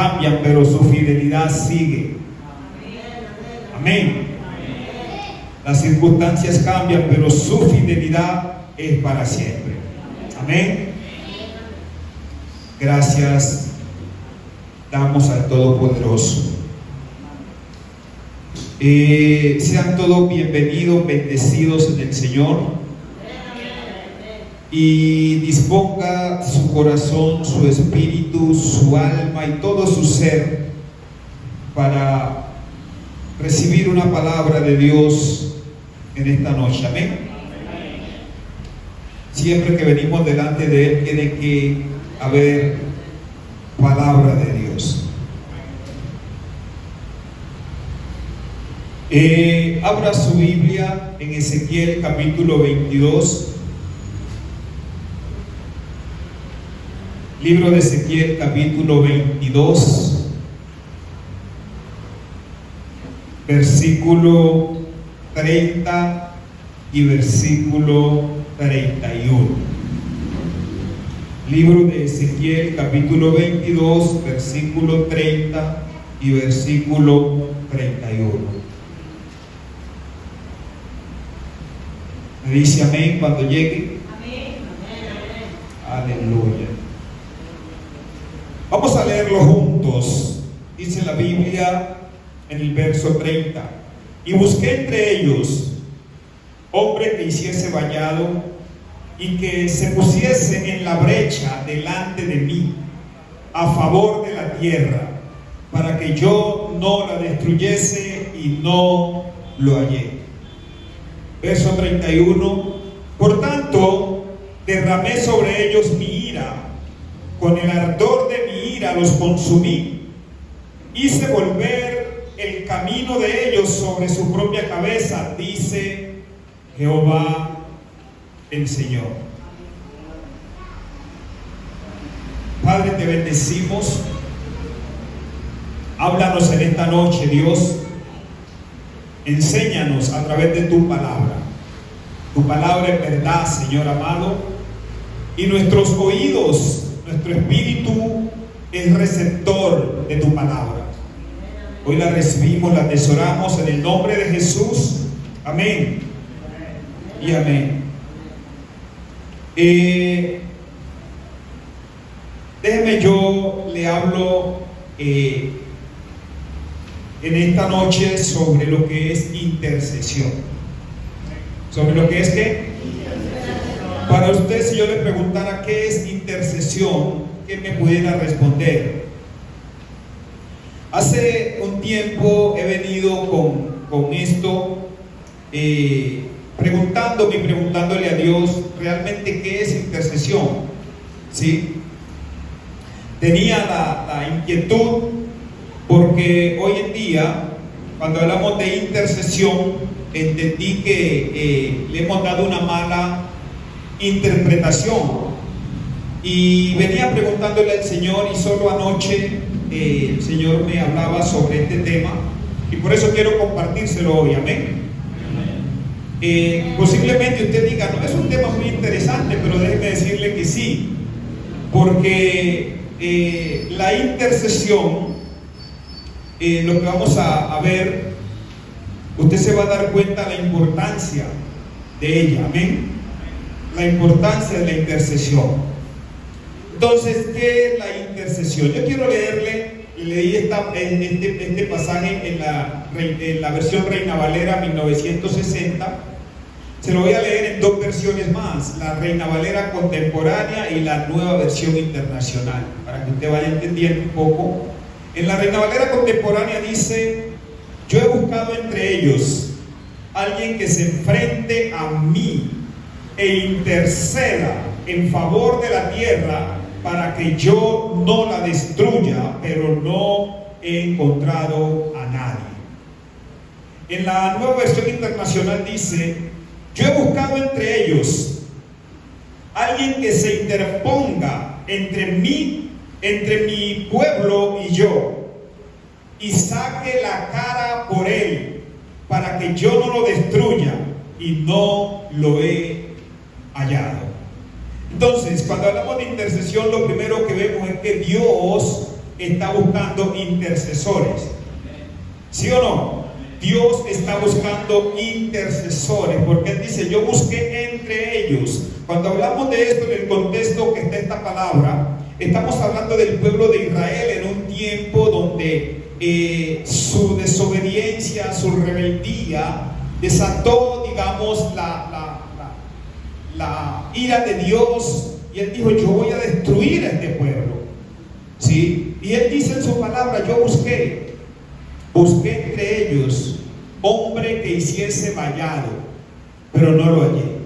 cambian, pero su fidelidad sigue. Amén. Las circunstancias cambian, pero su fidelidad es para siempre. Amén. Gracias damos al Todopoderoso. Sean todos bienvenidos, bendecidos en el Señor. Y disponga su corazón, su espíritu, su alma y todo su ser para recibir una palabra de Dios en esta noche. Amén. Siempre que venimos delante de Él tiene que haber palabra de Dios. Abra su Biblia en Ezequiel capítulo 22. Libro de Ezequiel capítulo 22, versículo 30 y versículo 31. Libro de Ezequiel capítulo 22, versículo 30 y versículo 31. Me dice amén cuando llegue. Amén. Aleluya. Vamos a leerlo juntos. Dice la Biblia en el verso 30: y busqué entre ellos hombre que hiciese vallado y que se pusiese en la brecha delante de mí a favor de la tierra, para que yo no la destruyese, y no lo hallé. Verso 31: por tanto derramé sobre ellos mi ira, con el ardor de mi ira los consumí, hice volver el camino de ellos sobre su propia cabeza, dice Jehová el Señor. Padre, te bendecimos. Háblanos en esta noche, Dios. Enséñanos a través de tu palabra. Tu palabra es verdad, Señor amado, y nuestros oídos, nuestro espíritu es receptor de tu palabra. Hoy la recibimos, la atesoramos en el nombre de Jesús. Amén y amén. Déjeme, yo le hablo en esta noche sobre lo que es intercesión. ¿Sobre lo que es qué? Para usted, si yo le preguntara qué es intercesión, ¿qué me pudiera responder? Hace un tiempo he venido con esto, preguntándole a Dios realmente qué es intercesión. ¿Sí? Tenía la inquietud, porque hoy en día, cuando hablamos de intercesión, entendí que le hemos dado una mala interpretación, y venía preguntándole al Señor, y solo anoche el Señor me hablaba sobre este tema, y por eso quiero compartírselo hoy. Amén. Posiblemente usted diga, no, es un tema muy interesante, pero déjeme decirle que sí, porque la intercesión, lo que vamos a ver, usted se va a dar cuenta de la importancia de ella. Amén. La importancia de la intercesión. Entonces, ¿qué es la intercesión? Yo quiero leí este pasaje en la versión Reina Valera 1960. Se lo voy a leer en dos versiones más: la Reina Valera contemporánea y la Nueva Versión Internacional, para que usted vaya entendiendo un poco. En la Reina Valera contemporánea dice: yo he buscado entre ellos alguien que se enfrente a mí e interceda en favor de la tierra, para que yo no la destruya, pero no he encontrado a nadie. En la Nueva Versión Internacional dice: yo he buscado entre ellos alguien que se interponga entre mí, entre mi pueblo y yo, y saque la cara por él, para que yo no lo destruya, y no lo he hallado. Entonces, cuando hablamos de intercesión, lo primero que vemos es que Dios está buscando intercesores. ¿Sí o no? Dios está buscando intercesores, porque Él dice, yo busqué entre ellos. Cuando hablamos de esto en el contexto que está esta palabra, estamos hablando del pueblo de Israel en un tiempo donde su desobediencia, su rebeldía desató, digamos, la ira de Dios, y Él dijo, yo voy a destruir a este pueblo, ¿sí? Y Él dice en su palabra, yo busqué entre ellos hombre que hiciese vallado, pero no lo hallé,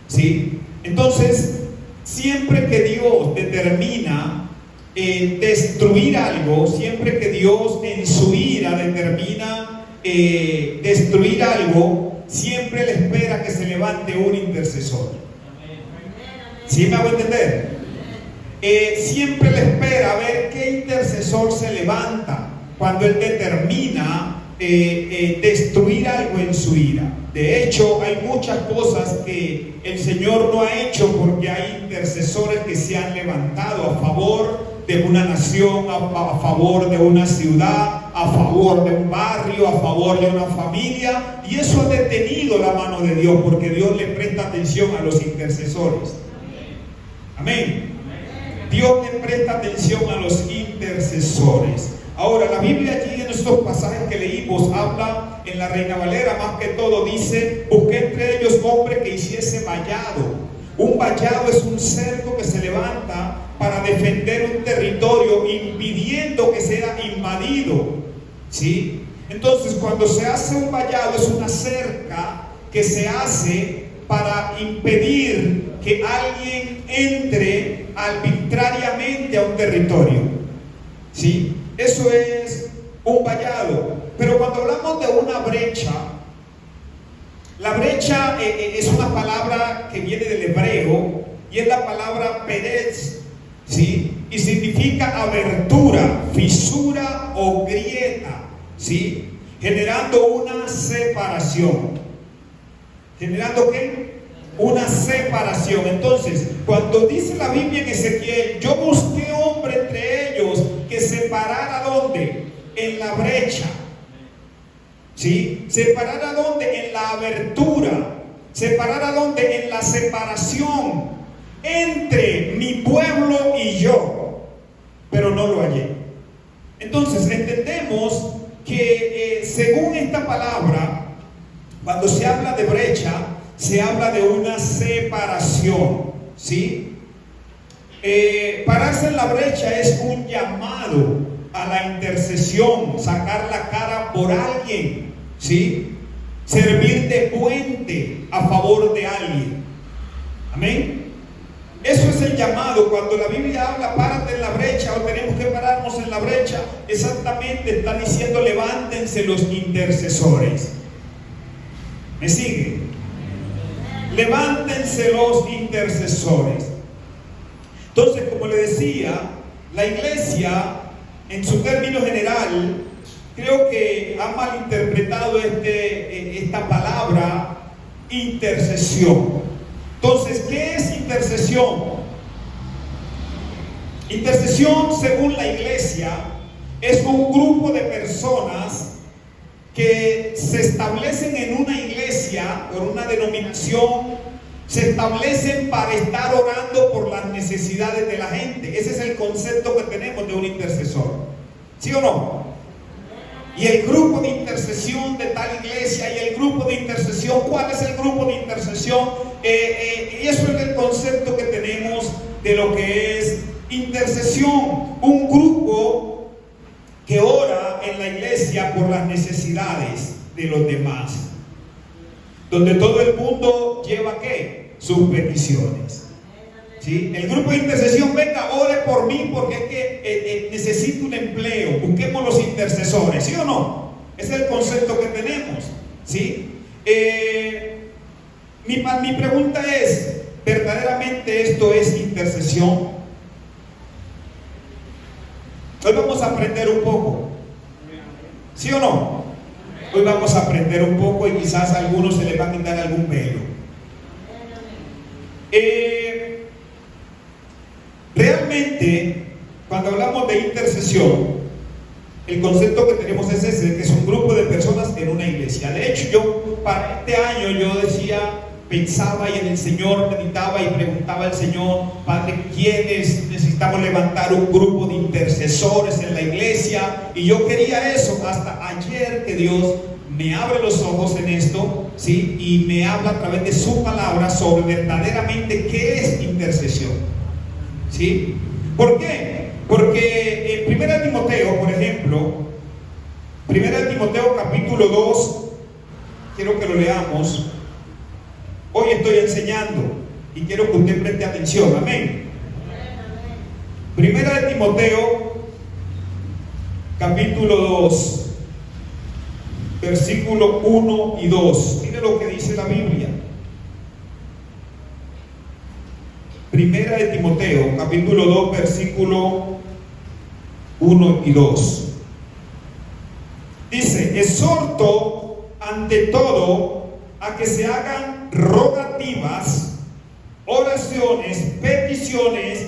¿sí? Entonces, siempre que Dios determina destruir algo, siempre que Dios en su ira determina destruir algo, siempre le espera que se levante un intercesor. ¿Sí me hago entender? Siempre le espera a ver qué intercesor se levanta cuando Él determina destruir algo en su ira. De hecho, hay muchas cosas que el Señor no ha hecho porque hay intercesores que se han levantado a favor de una nación, a favor de una ciudad, a favor de un barrio, a favor de una familia, y eso ha detenido la mano de Dios, porque Dios le presta atención a los intercesores. Amén. Dios le presta atención a los intercesores. Ahora, la Biblia allí en estos pasajes que leímos habla en la Reina Valera, más que todo dice, busqué entre ellos hombre que hiciese vallado. Un vallado es un cerco que se levanta para defender un territorio, impidiendo que sea invadido, ¿sí? Entonces, cuando se hace un vallado, es una cerca que se hace para impedir que alguien entre arbitrariamente a un territorio, ¿sí? Eso es un vallado. Pero cuando hablamos de una brecha, la brecha es una palabra que viene del hebreo y es la palabra peretz, ¿sí? Y significa abertura, fisura o grieta, ¿sí? Generando una separación. ¿Generando qué? Una separación. Entonces, cuando dice la Biblia en Ezequiel, yo busqué hombre entre ellos que separara ¿dónde? En la brecha, ¿sí? ¿Separara dónde? En la abertura. ¿Separara dónde? En la separación entre mi pueblo y yo, pero no lo hallé. Entonces entendemos que según esta palabra, cuando se habla de brecha, se habla de una separación, ¿sí? Pararse en la brecha es un llamado a la intercesión, sacar la cara por alguien, ¿sí? Servir de puente a favor de alguien. Amén. Eso es el llamado. Cuando la Biblia habla, párate en la brecha, o tenemos que pararnos en la brecha, exactamente está diciendo, levántense los intercesores. ¿Me sigue? Levántense los intercesores. Entonces, como le decía, la iglesia, en su término general, creo que ha malinterpretado esta palabra intercesión. Entonces, ¿qué es intercesión? Intercesión, según la iglesia, es un grupo de personas que se establecen en una iglesia, por una denominación, se establecen para estar orando por las necesidades de la gente. Ese es el concepto que tenemos de un intercesor. ¿Sí o no? Y el grupo de intercesión de tal iglesia, y el grupo de intercesión, ¿cuál es el grupo de intercesión? Y eso es el concepto que tenemos de lo que es intercesión. Un grupo que ora en la iglesia por las necesidades de los demás, donde todo el mundo lleva ¿qué? Sus peticiones, ¿sí? El grupo de intercesión, venga, ore por mí porque es que necesito un empleo, busquemos los intercesores, ¿sí o no? Ese es el concepto que tenemos, ¿sí? Mi pregunta es, ¿verdaderamente esto es intercesión? Hoy vamos a aprender un poco, ¿sí o no? Hoy vamos a aprender un poco y quizás a algunos se les va a quitar algún pelo. Realmente Cuando hablamos de intercesión, el concepto que tenemos es ese, que es un grupo de personas en una iglesia. De hecho, yo para este año yo decía, pensaba y en el Señor meditaba y preguntaba al Señor, Padre, ¿quiénes necesitamos levantar un grupo de intercesores en la iglesia? Y yo quería eso hasta ayer, que Dios me abre los ojos en esto, ¿sí? Y me habla a través de su palabra sobre verdaderamente qué es intercesión, ¿sí? ¿Por qué? Porque en 1 Timoteo, por ejemplo, 1 Timoteo capítulo 2, quiero que lo leamos. Hoy estoy enseñando y quiero que usted preste atención, amén. 1 Timoteo capítulo 2, versículo 1 y 2. Mire lo que dice la Biblia. 1 Timoteo capítulo 2, versículo 1 y 2. Dice: exhorto ante todo a que se hagan rogativas, oraciones, peticiones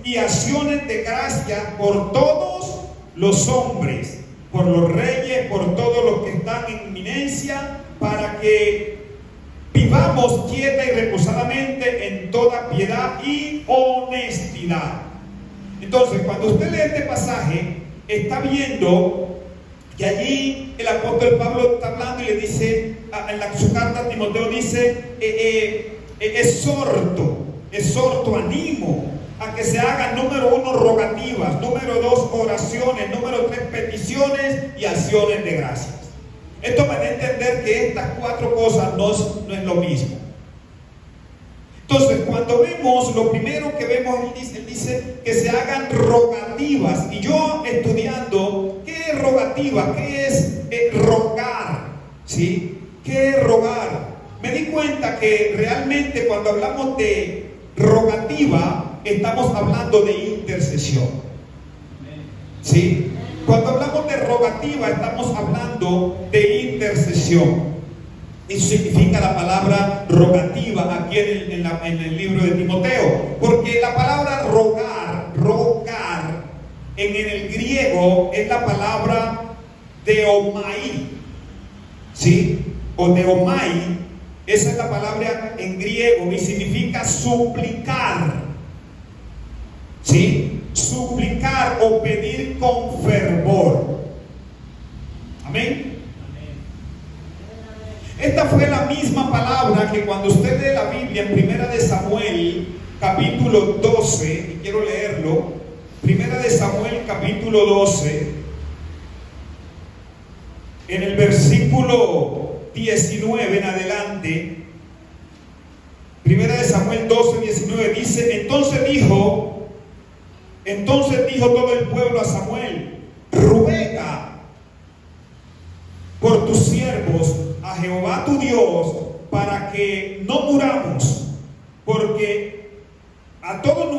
y acciones de gracia por todos los hombres, por los reyes, por todos los que están en eminencia, para que vivamos quieta y reposadamente en toda piedad y honestidad. Entonces, cuando usted lee este pasaje, está viendo que allí el apóstol Pablo está hablando y le dice, en su carta a Timoteo dice, exhorto, animo a que se hagan, número 1, rogativas, número 2, oraciones, número 3, peticiones y acciones de gracias. Esto me da a entender que estas 4 cosas no es lo mismo. Entonces, cuando vemos, lo primero que vemos, él dice que se hagan rogativas. Y yo estudiando, ¿qué es rogativa? ¿Qué es rogar? ¿Sí? ¿Qué es rogar? Me di cuenta que realmente cuando hablamos de rogativa, estamos hablando de intercesión. ¿Sí? Cuando hablamos de rogativa, estamos hablando de intercesión. Eso significa la palabra rogativa aquí en el libro de Timoteo. Porque la palabra rogar, en el griego es la palabra deomai. ¿Sí? O deomai, esa es la palabra en griego y significa suplicar. ¿Sí? Suplicar o pedir con fervor. Amén. Esta fue la misma palabra que cuando usted lee la Biblia en 1 de Samuel capítulo 12, y quiero leerlo, 1 de Samuel capítulo 12, en el versículo 19 en adelante, 1 de Samuel 12, 19 dice, entonces dijo todo el pueblo a Samuel, ruega por tus siervos a Jehová tu Dios para que no muramos, porque a todos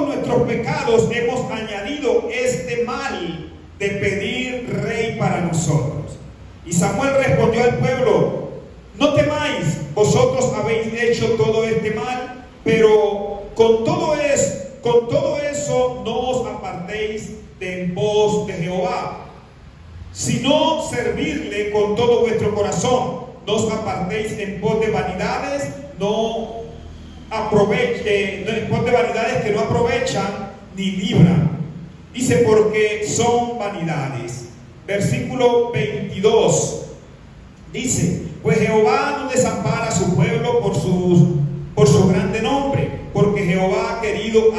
nuestros pecados hemos añadido este mal de pedir rey para nosotros. Y Samuel respondió al pueblo, no temáis, vosotros habéis hecho todo este mal, pero con todo eso no os apartéis de en pos de Jehová, sino servirle con todo vuestro corazón. No os apartéis en pos de vanidades, en pos de vanidades que no aprovechan ni libran. Dice, porque son vanidades. Versículo 22 dice, pues Jehová no desampara a su pueblo por su grande nombre, porque Jehová ha querido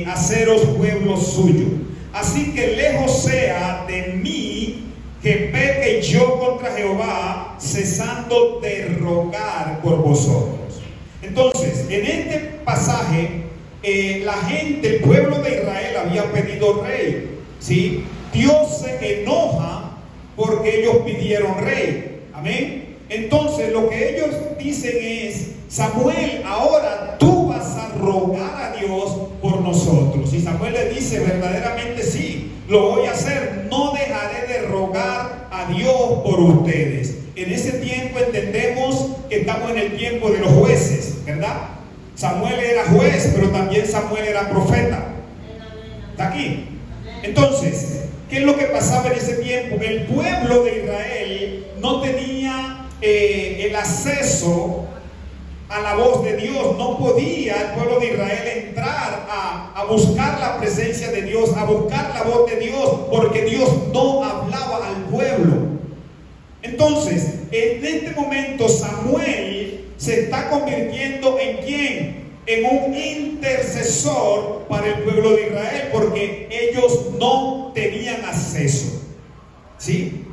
haceros pueblo suyo. Así que lejos sea de mí que peque yo contra Jehová, cesando de rogar por vosotros. Entonces, en este pasaje, el pueblo de Israel había pedido rey, ¿sí? Dios se enoja porque ellos pidieron rey, amén. Entonces, lo que ellos dicen es, Samuel, ahora tú vas a rogar a Dios por nosotros. Y Samuel le dice, verdaderamente sí, lo voy a hacer, no dejaré de rogar a Dios por ustedes. En ese tiempo entendemos que estamos en el tiempo de los jueces, ¿verdad? Samuel era juez, pero también Samuel era profeta. ¿Está aquí? Entonces, ¿qué es lo que pasaba en ese tiempo? El pueblo de Israel no tenía el acceso a la voz de Dios. No podía el pueblo de Israel entrar a buscar la presencia de Dios, a buscar la voz de Dios, porque Dios no hablaba al pueblo. Entonces, en este momento Samuel se está convirtiendo en ¿quién? En un intercesor para el pueblo de Israel, porque ellos no tenían acceso. ¿Sí?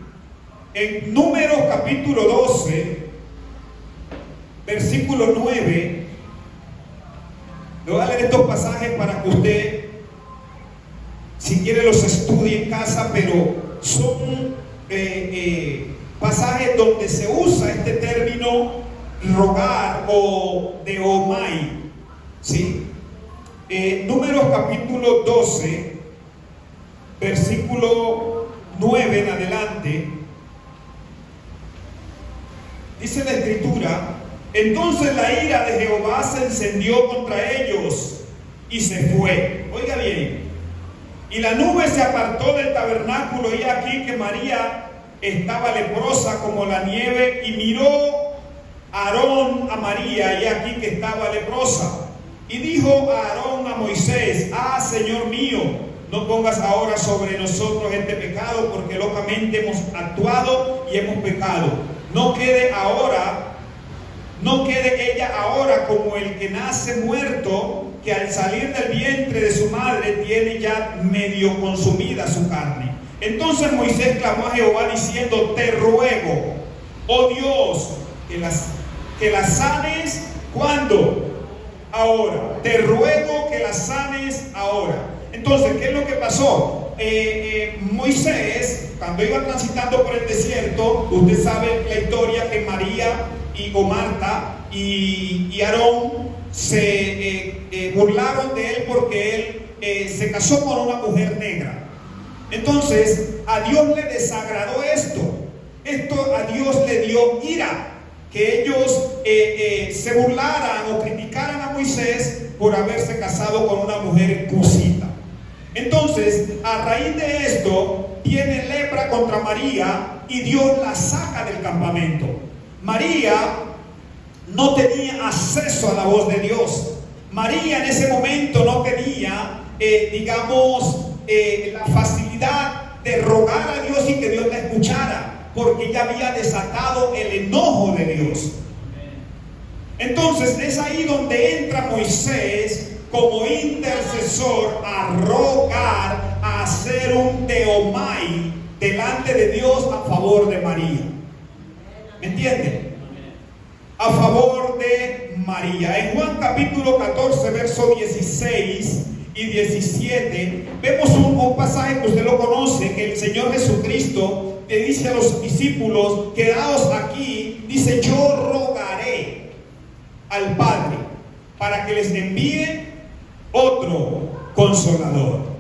En Números capítulo 12, versículo 9, le voy a leer estos pasajes para que usted, si quiere, los estudie en casa, pero son pasajes donde se usa este término rogar o deomai. ¿Sí? Números capítulo 12, versículo 9 en adelante, dice la escritura: entonces la ira de Jehová se encendió contra ellos y se fue. Oiga bien. Y la nube se apartó del tabernáculo, y aquí que María estaba leprosa como la nieve, y miró Aarón a María, y aquí que estaba leprosa. Y dijo a Aarón a Moisés: Señor mío, no pongas ahora sobre nosotros este pecado, porque locamente hemos actuado y hemos pecado. No quede ella ahora como el que nace muerto, que al salir del vientre de su madre tiene ya medio consumida su carne. Entonces Moisés clamó a Jehová diciendo: te ruego, oh Dios, que las sanes. ¿Cuándo? Ahora. Te ruego que las sanes ahora. Entonces, ¿qué es lo que pasó? Moisés, cuando iba transitando por el desierto, usted sabe la historia, que María o Marta y Aarón se burlaron de él porque él se casó con una mujer negra. Entonces a Dios le desagradó esto a Dios le dio ira, que ellos se burlaran o criticaran a Moisés por haberse casado con una mujer cusita. Entonces, a raíz de esto, tiene lepra contra María y Dios la saca del campamento. María no tenía acceso a la voz de Dios. María en ese momento no tenía, la facilidad de rogar a Dios y que Dios la escuchara, porque ella había desatado el enojo de Dios. Entonces es ahí donde entra Moisés como intercesor a rogar, a hacer un teomai delante de Dios a favor de María. ¿Me entienden? A favor de María. En Juan capítulo 14, verso 16 y 17, vemos un pasaje que usted lo conoce, que el Señor Jesucristo le dice a los discípulos: quedaos aquí, dice, yo rogaré al Padre para que les envíe otro consolador.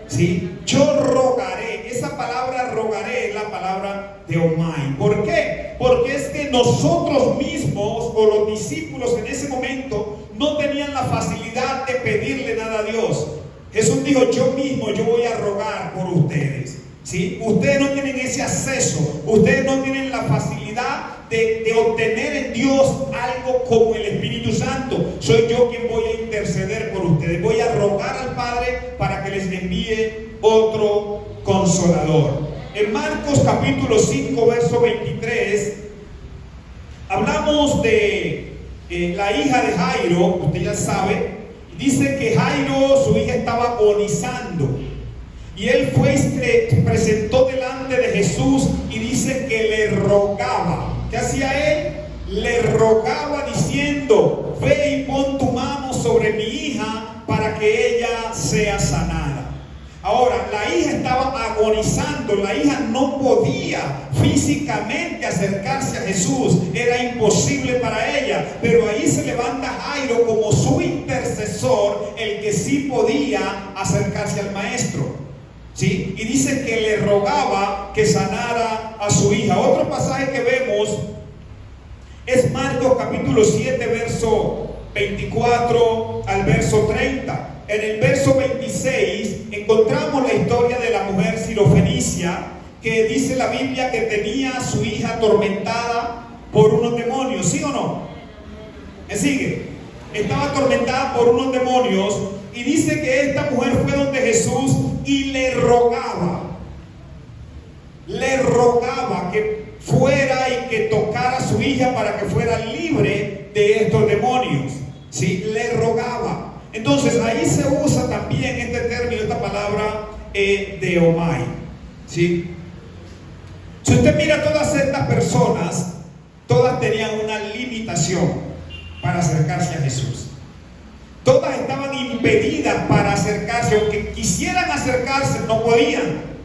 ¿Sí? Yo rogaré. Esa palabra rogaré es la palabra teomai. ¿Por qué? Porque es que nosotros mismos o los discípulos en ese momento no tenían la facilidad de pedirle nada a Dios. Jesús dijo: yo mismo, yo voy a rogar por ustedes. ¿Sí? Ustedes no tienen ese acceso, ustedes no tienen la facilidad de obtener en Dios algo como el Espíritu Santo. Soy yo quien voy a interceder por ustedes. Voy a rogar al Padre para que les envíe otro consolador. En Marcos capítulo 5, verso 23, hablamos de la hija de Jairo. Usted ya sabe, dice que Jairo, su hija, estaba agonizando. Y él fue y se presentó delante de Jesús y dice que le rogaba. ¿Qué hacía él? Le rogaba diciendo: ve y pon tu mano sobre mi hija para que ella sea sanada. Ahora, la hija estaba agonizando, la hija no podía físicamente acercarse a Jesús, era imposible para ella, pero ahí se levanta Jairo como su intercesor, el que sí podía acercarse al maestro. ¿Sí? Y dice que le rogaba que sanara a su hija. Otro pasaje que vemos es Marcos capítulo 7, verso 24 al verso 30. En el verso 26 encontramos la historia de la mujer sirofenicia, que dice la Biblia que tenía a su hija atormentada por unos demonios, ¿sí o no? ¿Me sigue? Estaba atormentada por unos demonios, y dice que esta mujer fue donde Jesús y le rogaba que fuera y que tocara a su hija para que fuera libre de estos demonios. ¿Sí? Le rogaba. Entonces ahí se usa también este término, esta palabra deomai. ¿Sí? Si usted mira a todas estas personas, todas tenían una limitación para acercarse a Jesús. Todas estaban impedidas para acercarse, aunque quisieran acercarse, no podían.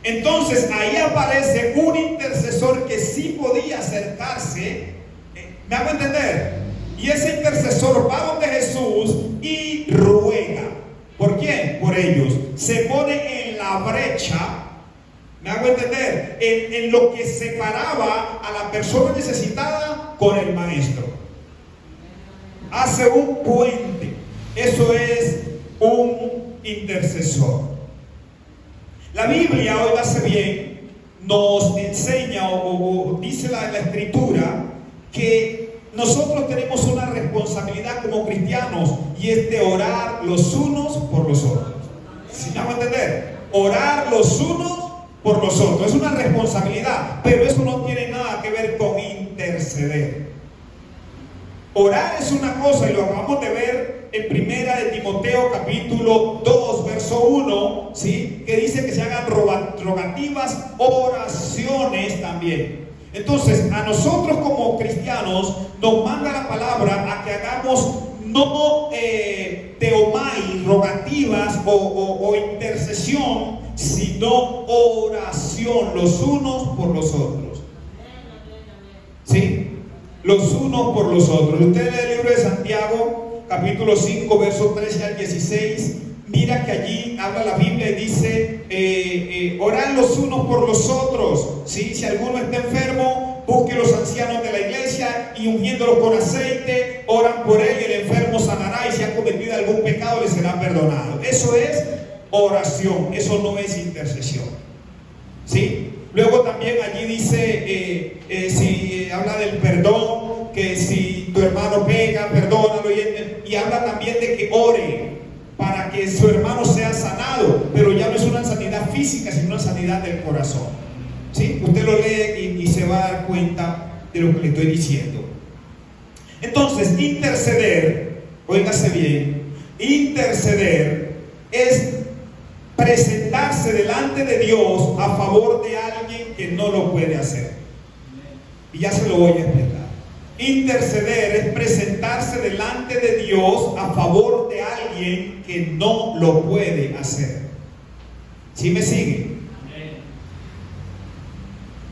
Entonces ahí aparece un intercesor que sí podía acercarse. ¿Me hago entender? Y ese intercesor va donde Jesús y ruega. ¿Por quién? Por ellos. Se pone en la brecha. ¿Me hago entender? En lo que separaba a la persona necesitada con el maestro. Hace un puente. Eso es un intercesor. La Biblia, óigase bien, nos enseña o dice la escritura que nosotros tenemos una responsabilidad como cristianos, y es de orar los unos por los otros. ¿Sí me hago entender? Orar los unos por los otros es una responsabilidad, pero eso no tiene nada que ver con interceder. Orar es una cosa, y lo acabamos de ver en Primera de Timoteo capítulo 2 verso 1, ¿sí? Que dice que se hagan rogativas, oraciones también. Entonces a nosotros como cristianos nos manda la palabra a que hagamos no teomai, rogativas o intercesión, sino oración los unos por los otros. ¿Sí? Los unos por los otros. Usted lee el libro de Santiago capítulo 5 versos 13 al 16. Mira que allí habla la Biblia y dice orad los unos por los otros, ¿sí? Si alguno está enfermo, busque los ancianos de la iglesia y ungiéndolos con aceite, oran por él y el enfermo sanará, y si ha cometido algún pecado le será perdonado. Eso es oración, eso no es intercesión, ¿sí? Luego también allí dice, si habla del perdón, que si tu hermano pega, perdónalo, y habla también de que ore para que su hermano sea sanado, pero ya no es una sanidad física, sino una sanidad del corazón. ¿Sí? Usted lo lee y se va a dar cuenta de lo que le estoy diciendo. Entonces, interceder, óigase bien, interceder es presentarse delante de Dios a favor de alguien que no lo puede hacer. Y ya se lo voy a explicar. Interceder es presentarse delante de Dios a favor de alguien que no lo puede hacer. ¿Sí me sigue?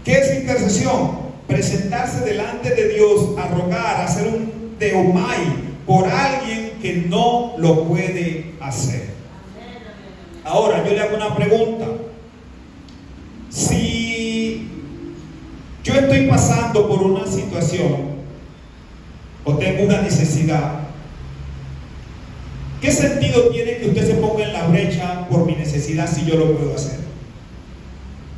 ¿Qué es intercesión? Presentarse delante de Dios a rogar, a hacer un teomai por alguien que no lo puede hacer. Ahora yo le hago una pregunta. Si yo estoy pasando por una situación o tengo una necesidad, ¿qué sentido tiene que usted se ponga en la brecha por mi necesidad si yo lo puedo hacer?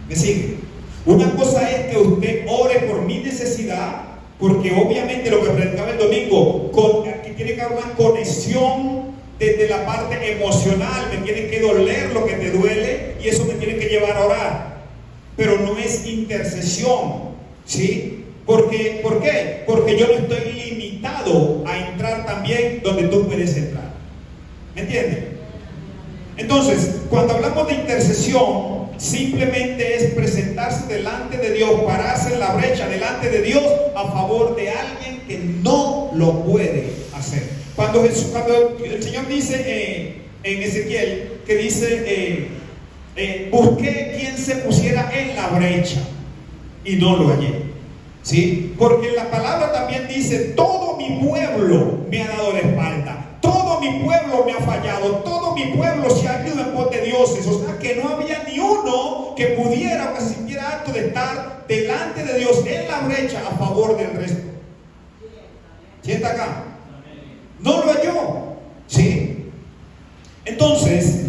¿Me sigue? Una cosa es que usted ore por mi necesidad, porque obviamente lo que predicaba el domingo, que tiene que haber una conexión desde la parte emocional. Me tiene que doler lo que te duele y eso me tiene que llevar a orar, pero no es intercesión, ¿sí? ¿Por qué? Porque yo no estoy limitado a entrar también donde tú puedes entrar. ¿Me entienden? Entonces, cuando hablamos de intercesión, simplemente es presentarse delante de Dios, pararse en la brecha delante de Dios a favor de alguien que no lo puede hacer. Cuando el Señor dice en Ezequiel, que dice, busqué quien se pusiera en la brecha y no lo hallé, ¿sí? Porque la palabra también dice, todo mi pueblo me ha dado la espalda, todo mi pueblo me ha fallado, todo mi pueblo se ha ido en pos de dioses. O sea que no había ni uno que pudiera o que se sintiera apto de estar delante de Dios en la brecha a favor del resto. ¿Quién está acá? no lo halló. ¿Sí? Entonces,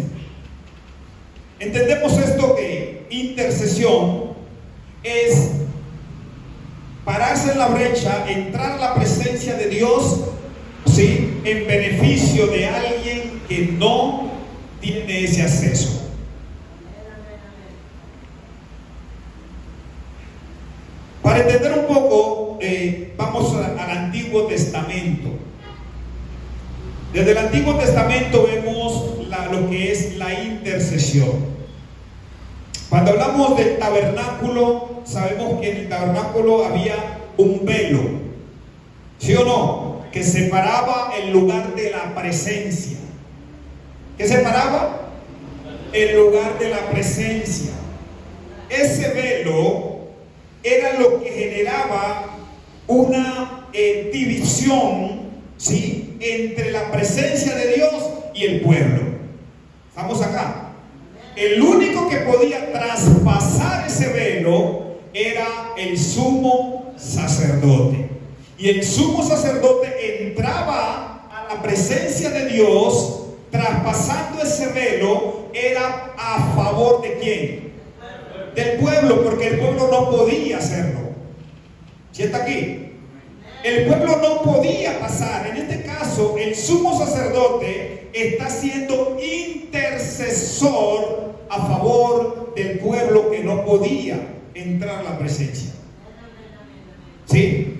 entendemos esto, que intercesión es pararse en la brecha, entrar a la presencia de Dios, ¿sí?, en beneficio de alguien que no tiene ese acceso. Para entender un poco, vamos al Antiguo Testamento. Desde el Antiguo Testamento vemos lo que es la intercesión. Cuando hablamos del tabernáculo, sabemos que en el tabernáculo había un velo, ¿sí o no?, que separaba el lugar de la presencia. ¿Qué separaba? El lugar de la presencia. Ese velo era lo que generaba una división, ¿sí?, entre la presencia de Dios y el pueblo. ¿Estamos acá? El único que podía traspasar ese velo era el sumo sacerdote. Y el sumo sacerdote entraba a la presencia de Dios, traspasando ese velo. Era a favor de ¿quién? Del pueblo, porque el pueblo no podía hacerlo. ¿Sí está aquí? El pueblo no podía pasar. En este caso, el sumo sacerdote está siendo intercesor a favor del pueblo que no podía entrar a la presencia. ¿Sí?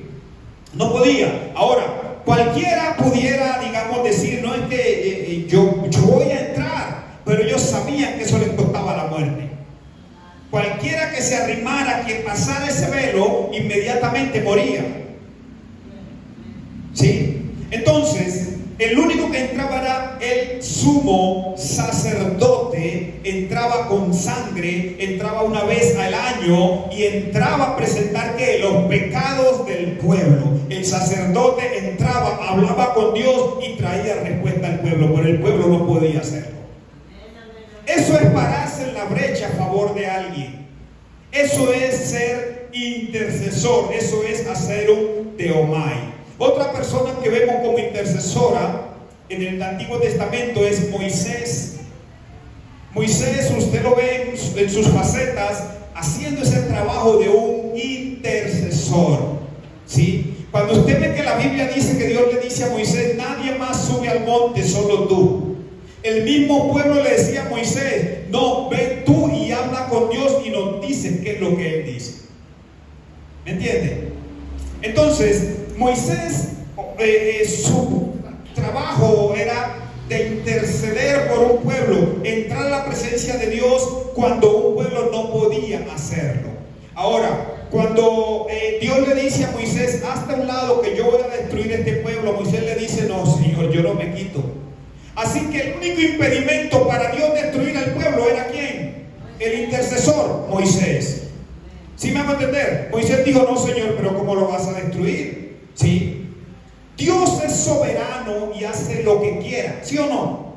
No podía. Ahora, cualquiera pudiera, digamos, decir, no es que yo voy a entrar, pero ellos sabían que eso les costaba la muerte. Cualquiera que se arrimara, que pasara ese velo, inmediatamente moría. ¿Sí? Entonces, el único que entraba era el sumo sacerdote. Entraba con sangre, entraba una vez al año y entraba a presentar ¿qué? Los pecados del pueblo. El sacerdote entraba, hablaba con Dios y traía respuesta al pueblo, pero el pueblo no podía hacerlo. Eso es pararse en la brecha a favor de alguien. Eso es ser intercesor. Eso es hacer un teomai. Otra persona que vemos como intercesora en el Antiguo Testamento es Moisés. Moisés, usted lo ve en sus facetas haciendo ese trabajo de un intercesor. ¿Sí? Cuando usted ve que la Biblia dice que Dios le dice a Moisés, nadie más sube al monte, solo tú. El mismo pueblo le decía a Moisés, no, ven tú y habla con Dios y nos dice qué es lo que Él dice. ¿Me entiende? Entonces, Moisés, su trabajo era de interceder por un pueblo, entrar a la presencia de Dios cuando un pueblo no podía hacerlo. Ahora, cuando Dios le dice a Moisés, hazte a un lado que yo voy a destruir este pueblo, Moisés le dice, no, Señor, yo no me quito. Así que el único impedimento para Dios destruir al pueblo era ¿quién? El intercesor, Moisés. ¿Sí me hago entender? Moisés dijo, no, Señor, pero ¿cómo lo vas a destruir? ¿Sí? Dios es soberano y hace lo que quiera, ¿sí o no?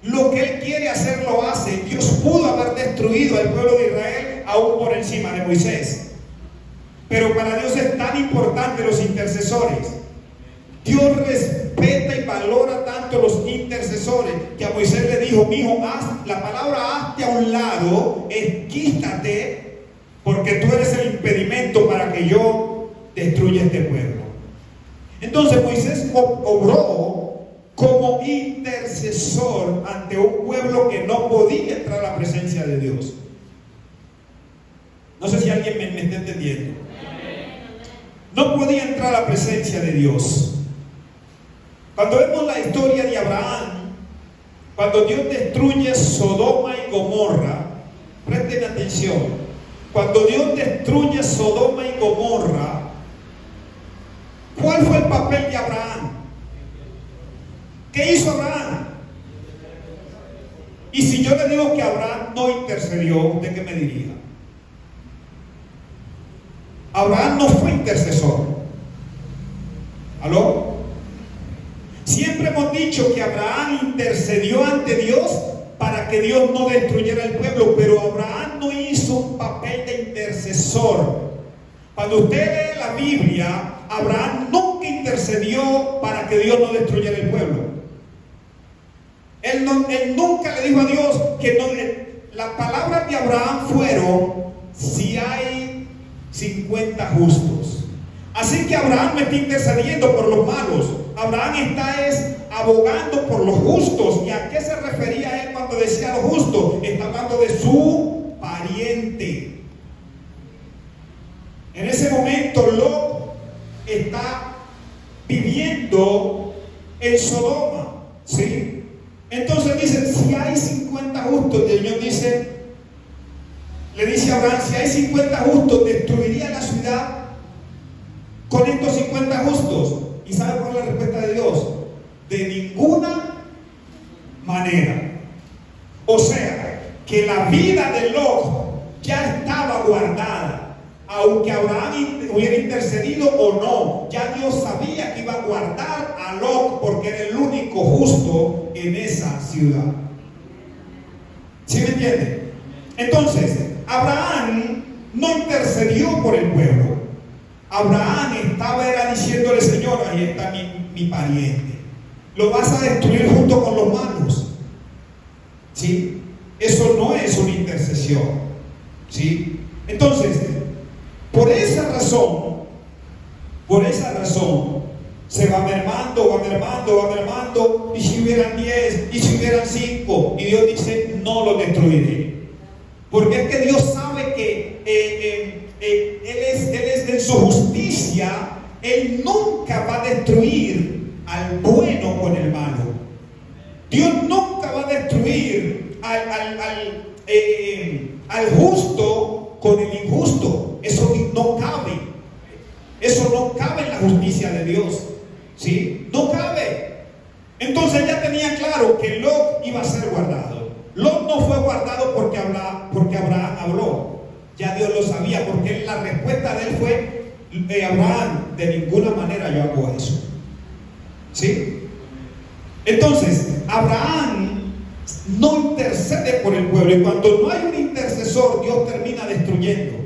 Lo que Él quiere hacer lo hace. Dios pudo haber destruido al pueblo de Israel aún por encima de Moisés. Pero para Dios es tan importante los intercesores. Dios respeta y valora tanto los intercesores que a Moisés le dijo, mijo, la palabra hazte a un lado, quítate, porque tú eres el impedimento para que yo destruya este pueblo. Entonces Moisés obró como intercesor ante un pueblo que no podía entrar a la presencia de Dios. No sé si alguien me está entendiendo. No podía entrar a la presencia de Dios. Cuando vemos la historia de Abraham, cuando Dios destruye Sodoma y Gomorra, presten atención, cuando Dios destruye Sodoma y Gomorra, ¿cuál fue el papel de Abraham? ¿Qué hizo Abraham? Y si yo le digo que Abraham no intercedió, ¿de qué me diría? Abraham no fue intercesor. ¿Aló? Siempre hemos dicho que Abraham intercedió ante Dios para que Dios no destruyera el pueblo, pero Abraham no hizo un papel de intercesor. Cuando usted lee la Biblia, Abraham nunca intercedió para que Dios no destruyera el pueblo. Él nunca le dijo a Dios que no. Las palabras de Abraham fueron: si hay 50 justos. Así que Abraham no está intercediendo por los malos. Abraham está abogando por los justos. ¿Y a qué se refería él cuando decía los justos? Está hablando de su pariente. En ese momento Lot está viviendo en Sodoma, ¿sí? Entonces dice: si hay 50 justos, el Señor le dice a Abraham: si hay 50 justos, ¿destruiría la ciudad con estos 50 justos? ¿Y sabe cuál es la respuesta de Dios? De ninguna manera. O sea, que la vida de Lot ya estaba guardada. Aunque Abraham hubiera intercedido o no, ya Dios sabía que iba a guardar a Lot, porque era el único justo en esa ciudad. ¿Sí me entiende? Entonces, Abraham no intercedió por el pueblo. Abraham era diciéndole: Señor, ahí está mi pariente. Lo vas a destruir junto con los malos. ¿Sí? Eso no es una intercesión. ¿Sí? Entonces, por esa razón, se va mermando, y si hubieran 10, y si hubieran 5, y Dios dice: no lo destruiré. Porque es que Dios sabe que Él es en su justicia. Él nunca va a destruir al bueno con el malo. Dios nunca va a destruir al justo con el injusto. Eso no cabe. Eso no cabe en la justicia de Dios. ¿Sí? No cabe. Entonces ya tenía claro que Lot iba a ser guardado. Lot no fue guardado porque Abraham habló. Ya Dios lo sabía, porque la respuesta de él fue: Abraham, de ninguna manera yo hago eso. ¿Sí? Entonces, Abraham no intercede por el pueblo, y cuando no hay un intercesor, Dios termina destruyendo.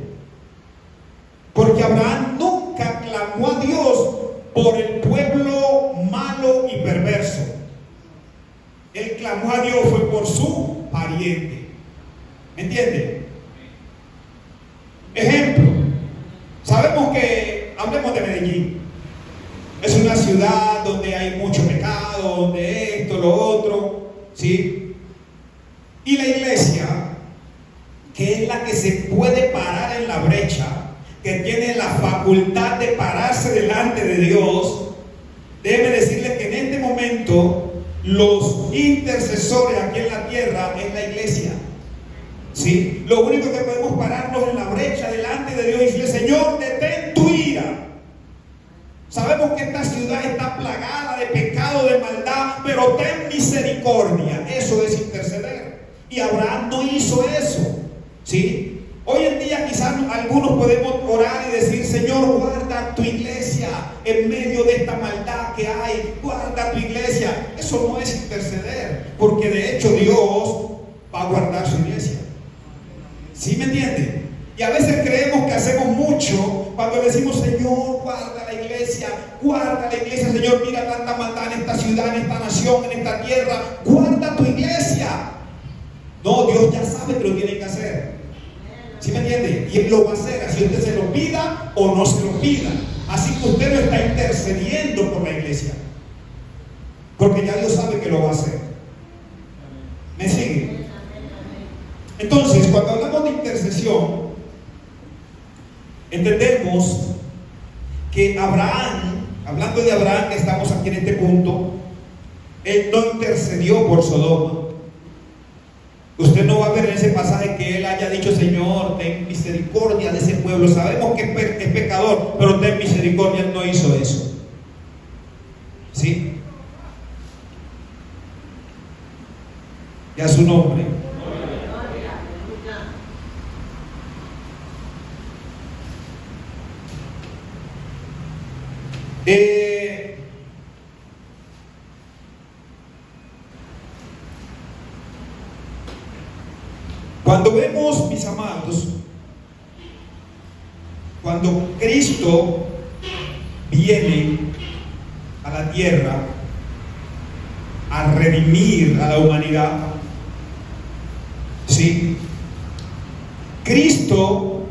Porque Abraham nunca clamó a Dios por el pueblo malo y perverso. Él clamó a Dios fue por su pariente. ¿Me entiende? Ejemplo, sabemos que, hablemos de Medellín. Es una ciudad donde hay mucho pecado, donde esto, lo otro, ¿sí? Y la iglesia, que es la que se puede parar en la brecha, que tiene la facultad de pararse delante de Dios, déjeme decirle que en este momento los intercesores aquí en la tierra es la iglesia. ¿Sí? Lo único que podemos pararnos en la brecha delante de Dios y decirle: Señor, detén tu ira. Sabemos que esta ciudad está plagada de pecado, de maldad, pero ten misericordia. Eso es interceder. Y Abraham no hizo eso. ¿Sí? Hoy en día quizás algunos podemos orar y decir: Señor, guarda tu iglesia en medio de esta maldad que hay. Guarda tu iglesia. Eso no es interceder, porque de hecho Dios va a guardar su iglesia. ¿Sí me entiende? Y a veces creemos que hacemos mucho cuando decimos: Señor, guarda la iglesia, Señor, mira tanta maldad en esta ciudad, en esta nación, en esta tierra, guarda tu iglesia. No, Dios ya sabe que lo tiene que hacer. ¿Sí me entiende? Y Él lo va a hacer, así usted se lo pida o no se lo pida. Así que usted no está intercediendo por la iglesia, porque ya Dios sabe que lo va a hacer. ¿Me sigue? Entonces, cuando hablamos de intercesión, entendemos que Abraham, hablando de Abraham, que estamos aquí en este punto, él no intercedió por Sodoma. Usted no va a ver en ese pasaje que él haya dicho: Señor, ten misericordia de ese pueblo. Sabemos que es pecador, pero ten misericordia. Él no hizo eso. ¿Sí? Y a su nombre. Cuando vemos, mis amados, cuando Cristo viene a la tierra, a redimir a la humanidad. ¿Sí? Cristo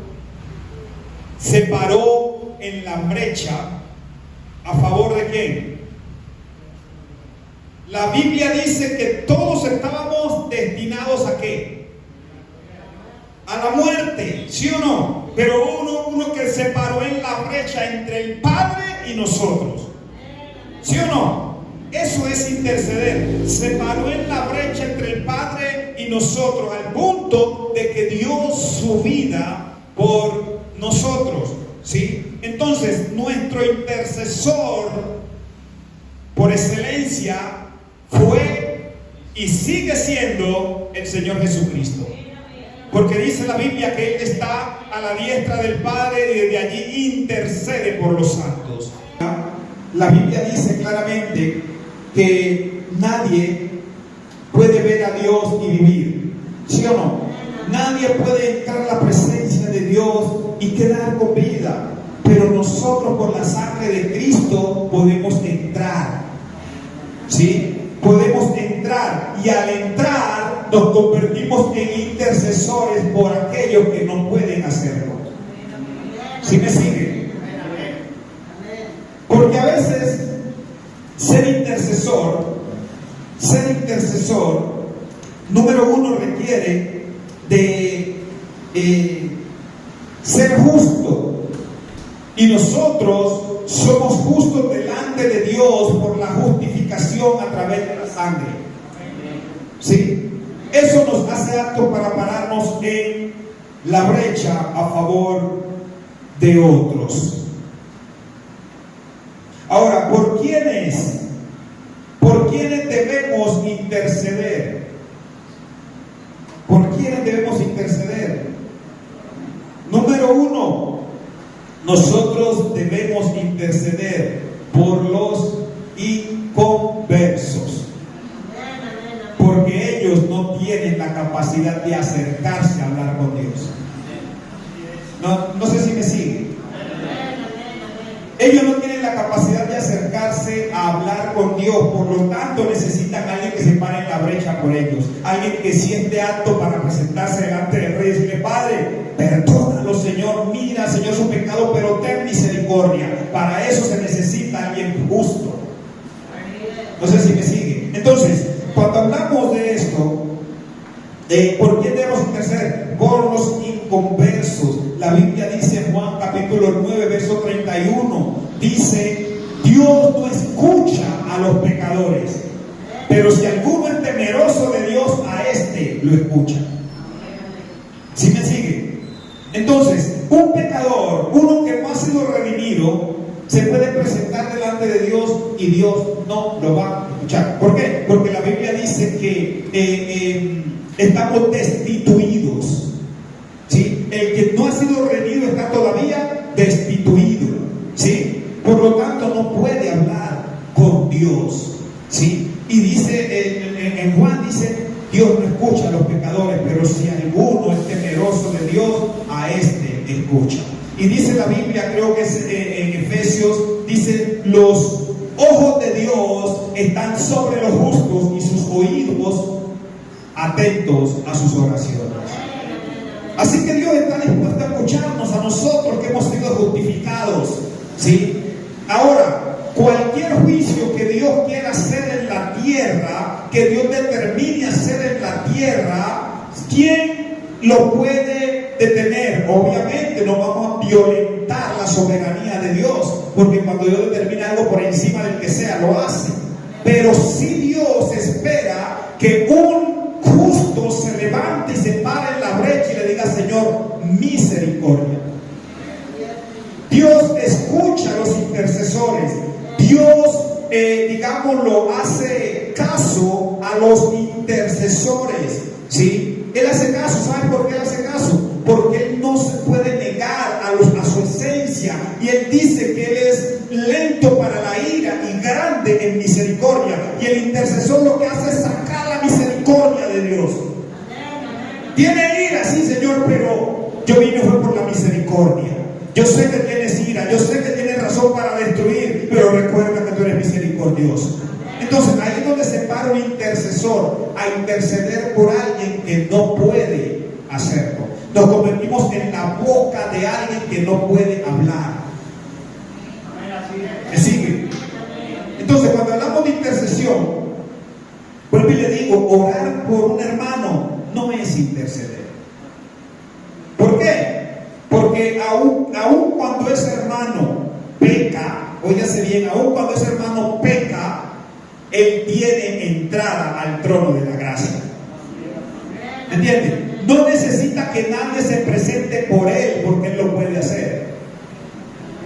se paró en la brecha ¿a favor de quién? La Biblia dice que todos estábamos destinados ¿a qué? A la muerte, ¿sí o no? Pero uno que se paró en la brecha entre el Padre y nosotros, ¿sí o no? Eso es interceder. Se paró en la brecha entre el Padre y nosotros, al punto de que dio su vida por nosotros, ¿sí? Entonces, nuestro intercesor por excelencia fue y sigue siendo el Señor Jesucristo. Porque dice la Biblia que Él está a la diestra del Padre y desde allí intercede por los santos. La Biblia dice claramente que nadie puede ver a Dios y vivir, ¿sí o no? Nadie puede entrar a la presencia de Dios y quedar con vida, pero nosotros por la sangre de Cristo podemos entrar, ¿sí? Podemos entrar, y al entrar nos convertimos en intercesores por aquellos que no pueden hacerlo. ¿Sí me siguen? Porque a veces ser intercesor, número uno, requiere de ser justo, y nosotros somos justos delante de Dios por la justificación a través de la sangre. ¿Sí? Eso nos hace aptos para pararnos en la brecha a favor de otros. Ahora, ¿por quiénes debemos interceder? ¿Por quiénes debemos interceder? Número uno, nosotros debemos interceder por los inconversos, porque ellos no tienen la capacidad de acercarse a hablar con Dios. No sé si me siguen. Ellos no tienen la capacidad de acercarse a hablar con Dios, por lo tanto necesitan a alguien que se pare en la brecha por ellos, alguien que siente apto para presentarse delante del Rey y decirle: Padre, perdónalo, Señor, mira, Señor, su pecado, pero ten misericordia. Para eso se necesita alguien justo. No sé si me sigue. Entonces, cuando hablamos de esto, ¿por quién debemos interceder? Por los inconversos. La Biblia dice en Juan capítulo 9, verso 31, dice: Dios no escucha a los pecadores, pero si alguno es temeroso de Dios, a este lo escucha. ¿Sí me sigue? Entonces, un pecador, uno que no ha sido redimido, se puede presentar delante de Dios y Dios no lo va a escuchar. ¿Por qué? Porque la Biblia dice que estamos destituidos. ¿Sí? El que no ha sido redimido está todavía destituido. ¿Sí? Por lo tanto, no puede hablar con Dios. ¿Sí? Y dice, en Juan dice: Dios no escucha a los pecadores, pero si alguno es temeroso de Dios, a este escucha. Y dice la Biblia, creo que es en Efesios, dice: los ojos de Dios están sobre los justos y sus oídos atentos a sus oraciones. Así que Dios está dispuesto a escucharnos a nosotros que hemos sido justificados, ¿sí? Ahora, cualquier juicio que Dios quiera hacer en la tierra, que Dios determine hacer en la tierra, ¿quién lo puede detener? Obviamente no vamos a violentar la soberanía de Dios, porque cuando Dios determina algo por encima del que sea, lo hace. Pero si Dios espera que un justo se levante y se pare en la brecha y le diga: Señor, misericordia. Dios escucha a los intercesores. Dios, digámoslo, hace caso a los intercesores, ¿sí? Él hace caso. ¿Saben por qué Él hace caso? Porque Él no se puede negar a su esencia, y Él dice que Él es lento para la ira y grande en misericordia, y el intercesor lo que hace es sacar la misericordia de Dios. Tiene ira, sí, Señor, pero yo vine fue por la misericordia. Yo sé que tienes ira, yo sé que tienes razón para destruir, pero recuerda que tú eres misericordioso. levantar un intercesor a interceder por alguien que no puede hacerlo. Nos convertimos en la boca de alguien que no puede hablar. ¿Me sigue? Entonces, cuando hablamos de intercesión, vuelvo y le digo, orar por un hermano no es interceder. ¿Por qué? Porque aun cuando ese hermano peca, óigase bien, aun cuando ese hermano peca, él tiene entrada al trono de la gracia. ¿Entiende? No necesita que nadie se presente por él, porque él lo puede hacer.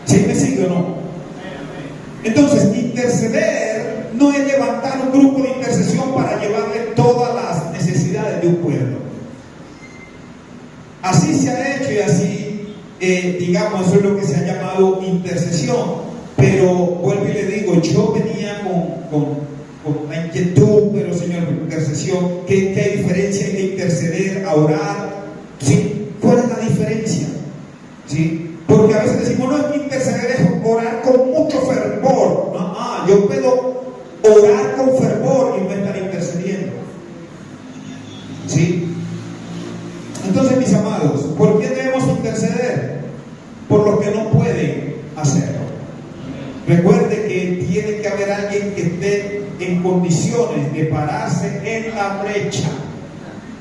¿Sí me sigue o no? Entonces, interceder no es levantar un grupo de intercesión para llevarle todas las necesidades de un pueblo. Así se ha hecho y así, digamos, eso es lo que se ha llamado intercesión. Pero vuelvo y le digo, yo venía con la inquietud, pero Señor, intercesión, ¿qué hay diferencia entre interceder a orar? ¿Sí? ¿Cuál es la diferencia? ¿Sí? Porque a veces decimos, no, es que interceder es orar con mucho fervor. No, yo puedo orar con fervor y no estar intercediendo. ¿Sí? Entonces, mis amados, ¿por qué debemos interceder? Por lo que no pueden hacerlo. Recuerde que tiene que haber alguien que esté en condiciones de pararse en la brecha,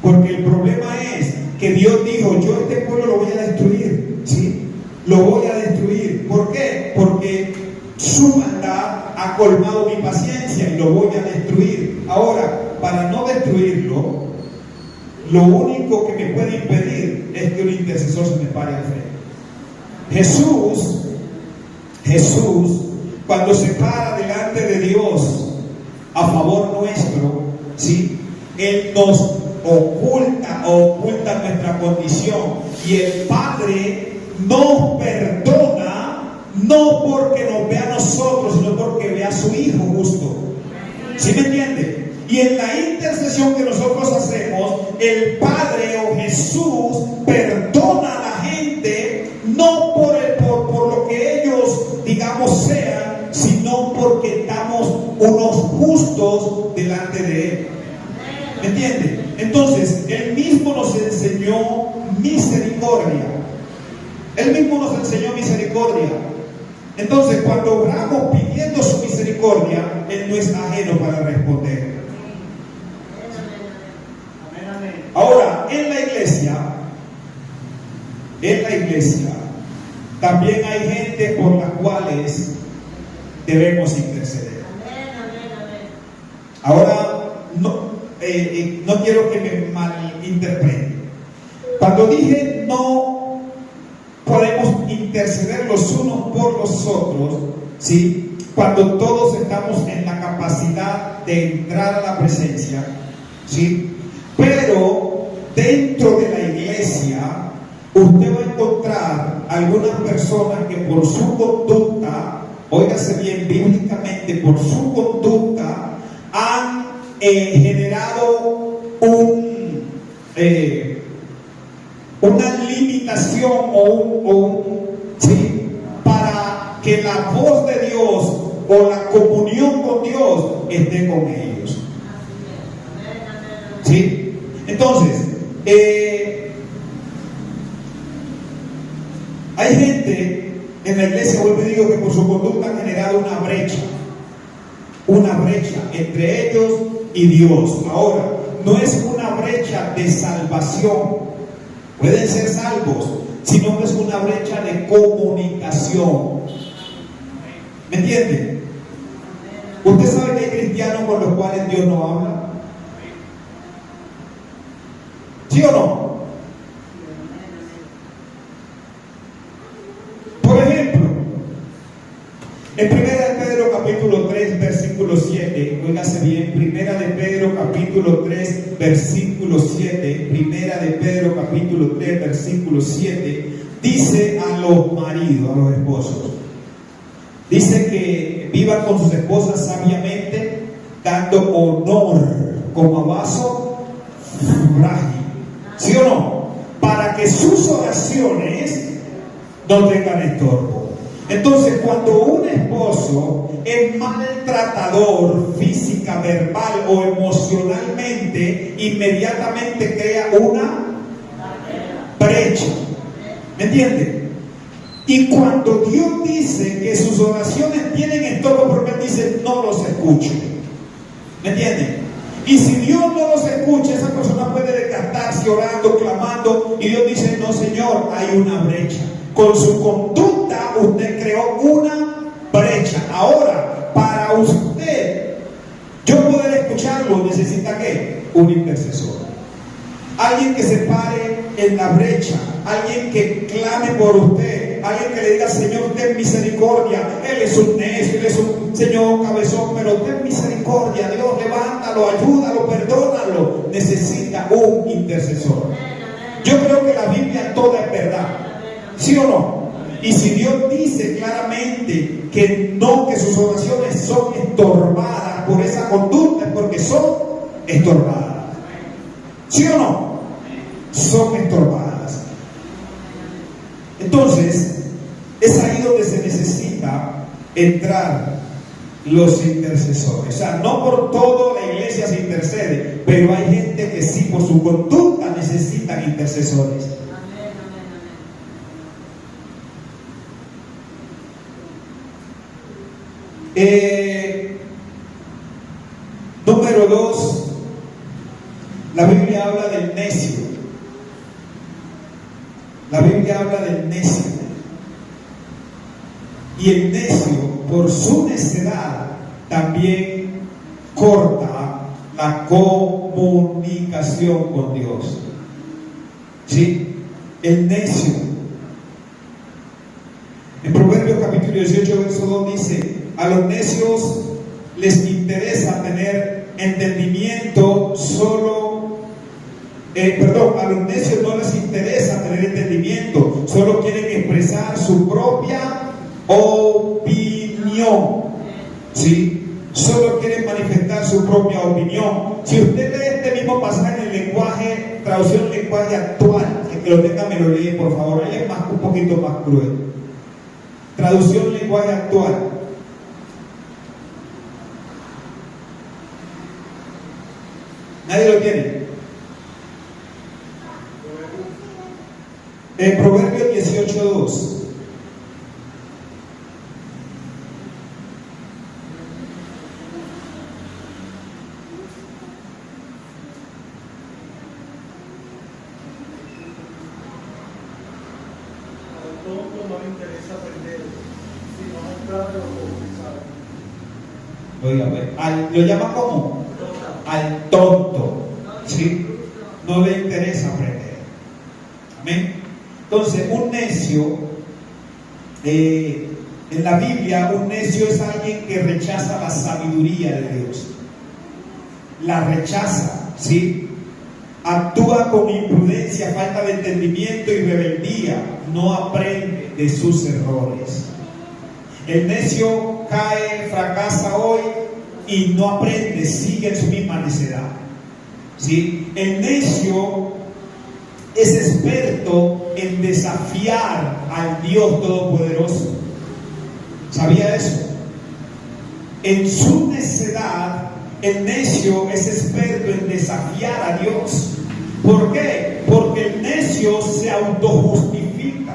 porque el problema es que Dios dijo, yo este pueblo lo voy a destruir, ¿sí? Lo voy a destruir. ¿Por qué? Porque su maldad ha colmado mi paciencia y lo voy a destruir. Ahora, para no destruirlo, lo único que me puede impedir es que un intercesor se me pare al frente. Jesús, cuando se para delante de Dios a favor nuestro, ¿sí? Él nos oculta nuestra condición, y el Padre nos perdona no porque nos vea a nosotros, sino porque ve a su Hijo justo. ¿Sí me entiende? Y en la intercesión que nosotros hacemos, el Padre o Jesús perdona a la gente no por lo que ellos, digamos, sean, sino porque estamos unos justos delante de Él. ¿Me entiende? Entonces, Él mismo nos enseñó misericordia. Él mismo nos enseñó misericordia. Entonces, cuando oramos pidiendo su misericordia, Él no es ajeno para responder. Ahora, en la iglesia, también hay gente por las cuales debemos interceder. Ahora, no quiero que me malinterpreten. Cuando dije no podemos interceder los unos por los otros, ¿sí? Cuando todos estamos en la capacidad de entrar a la presencia, ¿sí? Pero dentro de la iglesia usted va a encontrar algunas personas que por su conducta, óigase bien, bíblicamente, por su conducta han generado una limitación ¿sí? Para que la voz de Dios o la comunión con Dios esté con ellos. ¿Sí? Entonces, hay gente en la iglesia, vuelvo y digo, que por su conducta han generado una brecha entre ellos y Dios. Ahora, no es una brecha de salvación, pueden ser salvos, sino que es una brecha de comunicación. ¿Me entiende? ¿Usted sabe que hay cristianos con los cuales Dios no habla? ¿Sí o no? Por ejemplo, en 1 de Pedro capítulo 3 versículo 7, oígase bien, 1 de Pedro capítulo 3 versículo 7, 1 de Pedro capítulo 3 versículo 7, dice a los maridos, a los esposos, dice que vivan con sus esposas sabiamente, dando honor como a vaso frágil. ¿Sí o no? Para que sus oraciones no tengan estorbo. Entonces, cuando un esposo es maltratador física, verbal o emocionalmente, inmediatamente crea una brecha. ¿Me entiende? Y cuando Dios dice que sus oraciones tienen estorbo, porque Él dice, no los escucho. ¿Me entiende? Y si Dios no los escucha, esa persona puede desgastarse orando, clamando, y Dios dice, no, Señor, hay una brecha. Con su conducta usted creó una brecha. Ahora, para usted, yo poder escucharlo, necesita ¿qué? Un intercesor. Alguien que se pare en la brecha, alguien que clame por usted, alguien que le diga, Señor, ten misericordia. Él es un necio, Él es un señor cabezón, pero ten misericordia, Dios, levántalo, ayúdalo, perdónalo. Necesita un intercesor. Yo creo que la Biblia toda es verdad, ¿sí o no? Y si Dios dice claramente que no, que sus oraciones son estorbadas por esa conducta, es porque son estorbadas. ¿Sí o no? Son estorbadas. Entonces, es ahí donde se necesita entrar los intercesores. O sea, no por todo la iglesia se intercede, pero hay gente que sí, por su conducta necesitan intercesores. Número 2, la Biblia habla del necio. La Biblia habla del necio. Y el necio, por su necedad, también corta la comunicación con Dios. ¿Sí? El necio. En Proverbios capítulo 18, verso 2 dice, a los necios les interesa tener entendimiento a los necios no les interesa tener entendimiento, solo quieren expresar su propia opinión. ¿Sí? Solo quieren manifestar su propia opinión. Si usted lee este mismo pasaje en el lenguaje, traducción lenguaje actual, que lo tenga me lo lee por favor, él es un poquito más cruel. Traducción lenguaje actual. ¿Nadie lo tiene? En Proverbios 18:2. Oiga, lo llama como al tonto, ¿sí? No le interesa aprender. Amén. Entonces, un necio, en la Biblia, un necio es alguien que rechaza la sabiduría de Dios. La rechaza, ¿sí? Actúa con imprudencia, falta de entendimiento y rebeldía. No aprende de sus errores. El necio cae, fracasa hoy y no aprende, sigue en su misma necedad. ¿Sí? El necio es experto en desafiar al Dios Todopoderoso. ¿Sabía eso? En su necedad, el necio es experto en desafiar a Dios. ¿Por qué? Porque el necio se autojustifica.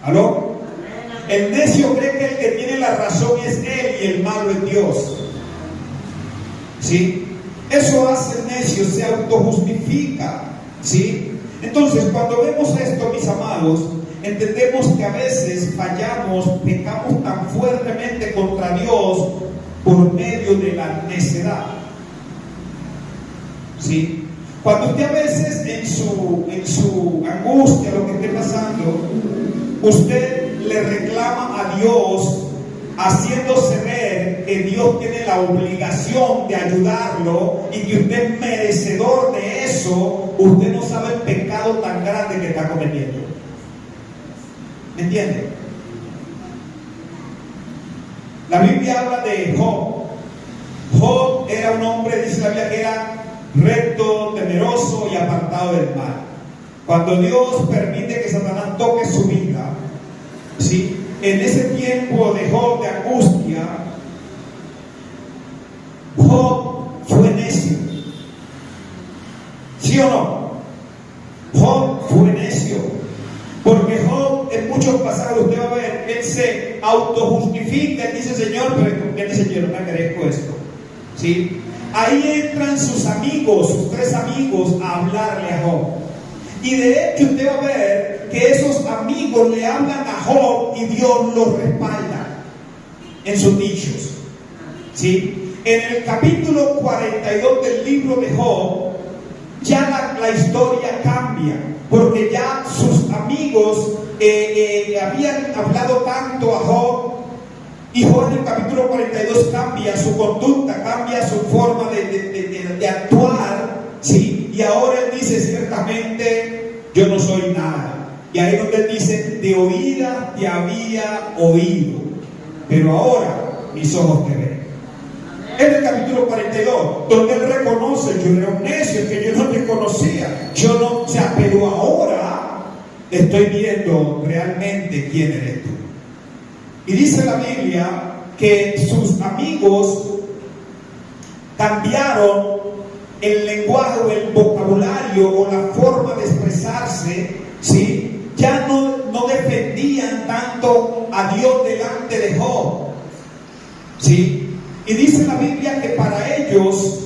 ¿Aló? El necio cree que el que tiene la razón es él y el malo es Dios. ¿Sí? Eso hace el necio, se autojustifica. ¿Sí? Entonces, cuando vemos esto, mis amados, entendemos que a veces fallamos, pecamos tan fuertemente contra Dios por medio de la necedad. ¿Sí? Cuando usted a veces en su angustia, lo que esté pasando, usted le reclama a Dios, haciéndose ver que Dios tiene la obligación de ayudarlo y que usted es merecedor de eso, usted no sabe el pecado tan grande que está cometiendo. ¿Me entiende? La Biblia habla de Job. Job era un hombre, dice la Biblia, que era recto, temeroso y apartado del mal. Cuando Dios permite que Satanás toque su vida, ¿sí? En ese tiempo de Job, de angustia, Job fue necio. ¿Sí o no? Job fue necio. Porque Job, en muchos pasajes, usted va a ver, él se autojustifica, él dice: Señor, pero ¿por qué dice yo no me merezco esto? ¿Sí? Ahí entran sus amigos, sus 3 amigos, a hablarle a Job. Y de hecho usted va a ver que esos amigos le hablan a Job y Dios los respalda en sus dichos. ¿Sí? En el capítulo 42 del libro de Job, ya la historia cambia, porque ya sus amigos habían hablado tanto a Job, y Job en el capítulo 42 cambia su conducta, cambia su forma de actuar, ¿sí? Y ahora él dice: ciertamente yo no soy nada. Y ahí es donde él dice: de oída te había oído, pero ahora mis ojos te ven. En el capítulo 42, donde él reconoce: yo era un necio, que yo no te conocía, pero ahora estoy viendo realmente quién eres tú. Y dice la Biblia que sus amigos cambiaron el lenguaje o el vocabulario o la forma de expresarse, ¿sí? Ya no defendían tanto a Dios delante de Job, ¿sí? Y dice la Biblia que para ellos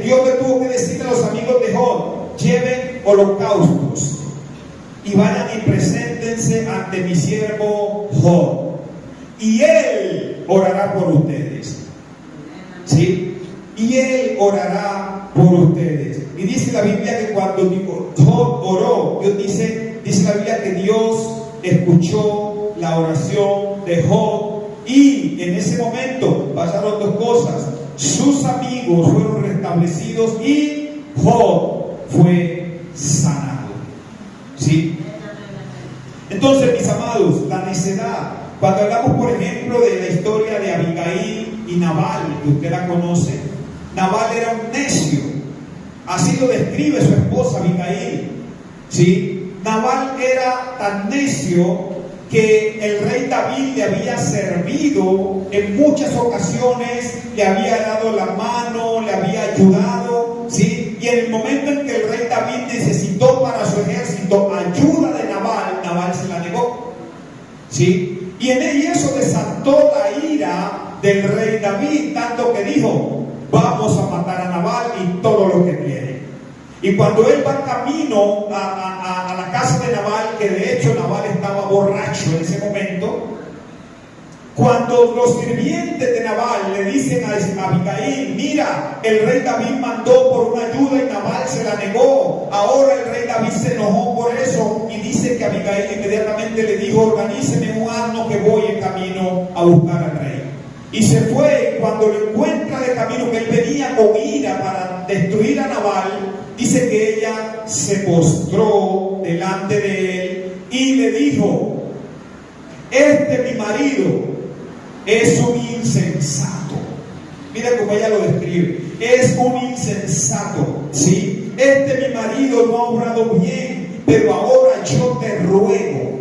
Dios le tuvo que decir a los amigos de Job: lleven holocaustos y vayan y preséntense ante mi siervo Job, y él orará por ustedes. ¿Sí? Y él orará por ustedes. Y dice la Biblia que cuando Job oró, dice la Biblia que Dios escuchó la oración de Job, y en ese momento pasaron 2 cosas: sus amigos fueron restablecidos y Job fue sanado. ¿Sí? Entonces, mis amados, la necedad, cuando hablamos por ejemplo de la historia de Abigail y Nabal, que usted la conoce, Nabal era un necio, así lo describe su esposa Abigail, ¿sí? Nabal era tan necio que el rey David le había servido en muchas ocasiones, le había dado la mano, le había ayudado, ¿sí? Y en el momento en que el rey David necesitó para su ejército ayuda de Nabal, Nabal se la negó, ¿sí? Y eso desató la ira del rey David, tanto que dijo: vamos a matar a Nabal y todo lo que tiene. Y cuando él va camino a la casa de Nabal, que de hecho Nabal estaba borracho en ese momento, cuando los sirvientes de Nabal le dicen a Abigail: mira, el rey David mandó por una ayuda y Nabal se la negó, ahora el rey David se enojó por eso, y dice que Abigail inmediatamente le dijo: organíceme un asno que voy en camino a buscar al rey. Y se fue, y cuando lo encuentra de camino, que él venía con ira para destruir a Nabal, dice que ella se postró delante de él y le dijo: mi marido es un insensato. Mira cómo ella lo describe: es un insensato, ¿sí? Mi marido no ha obrado bien, pero ahora yo te ruego.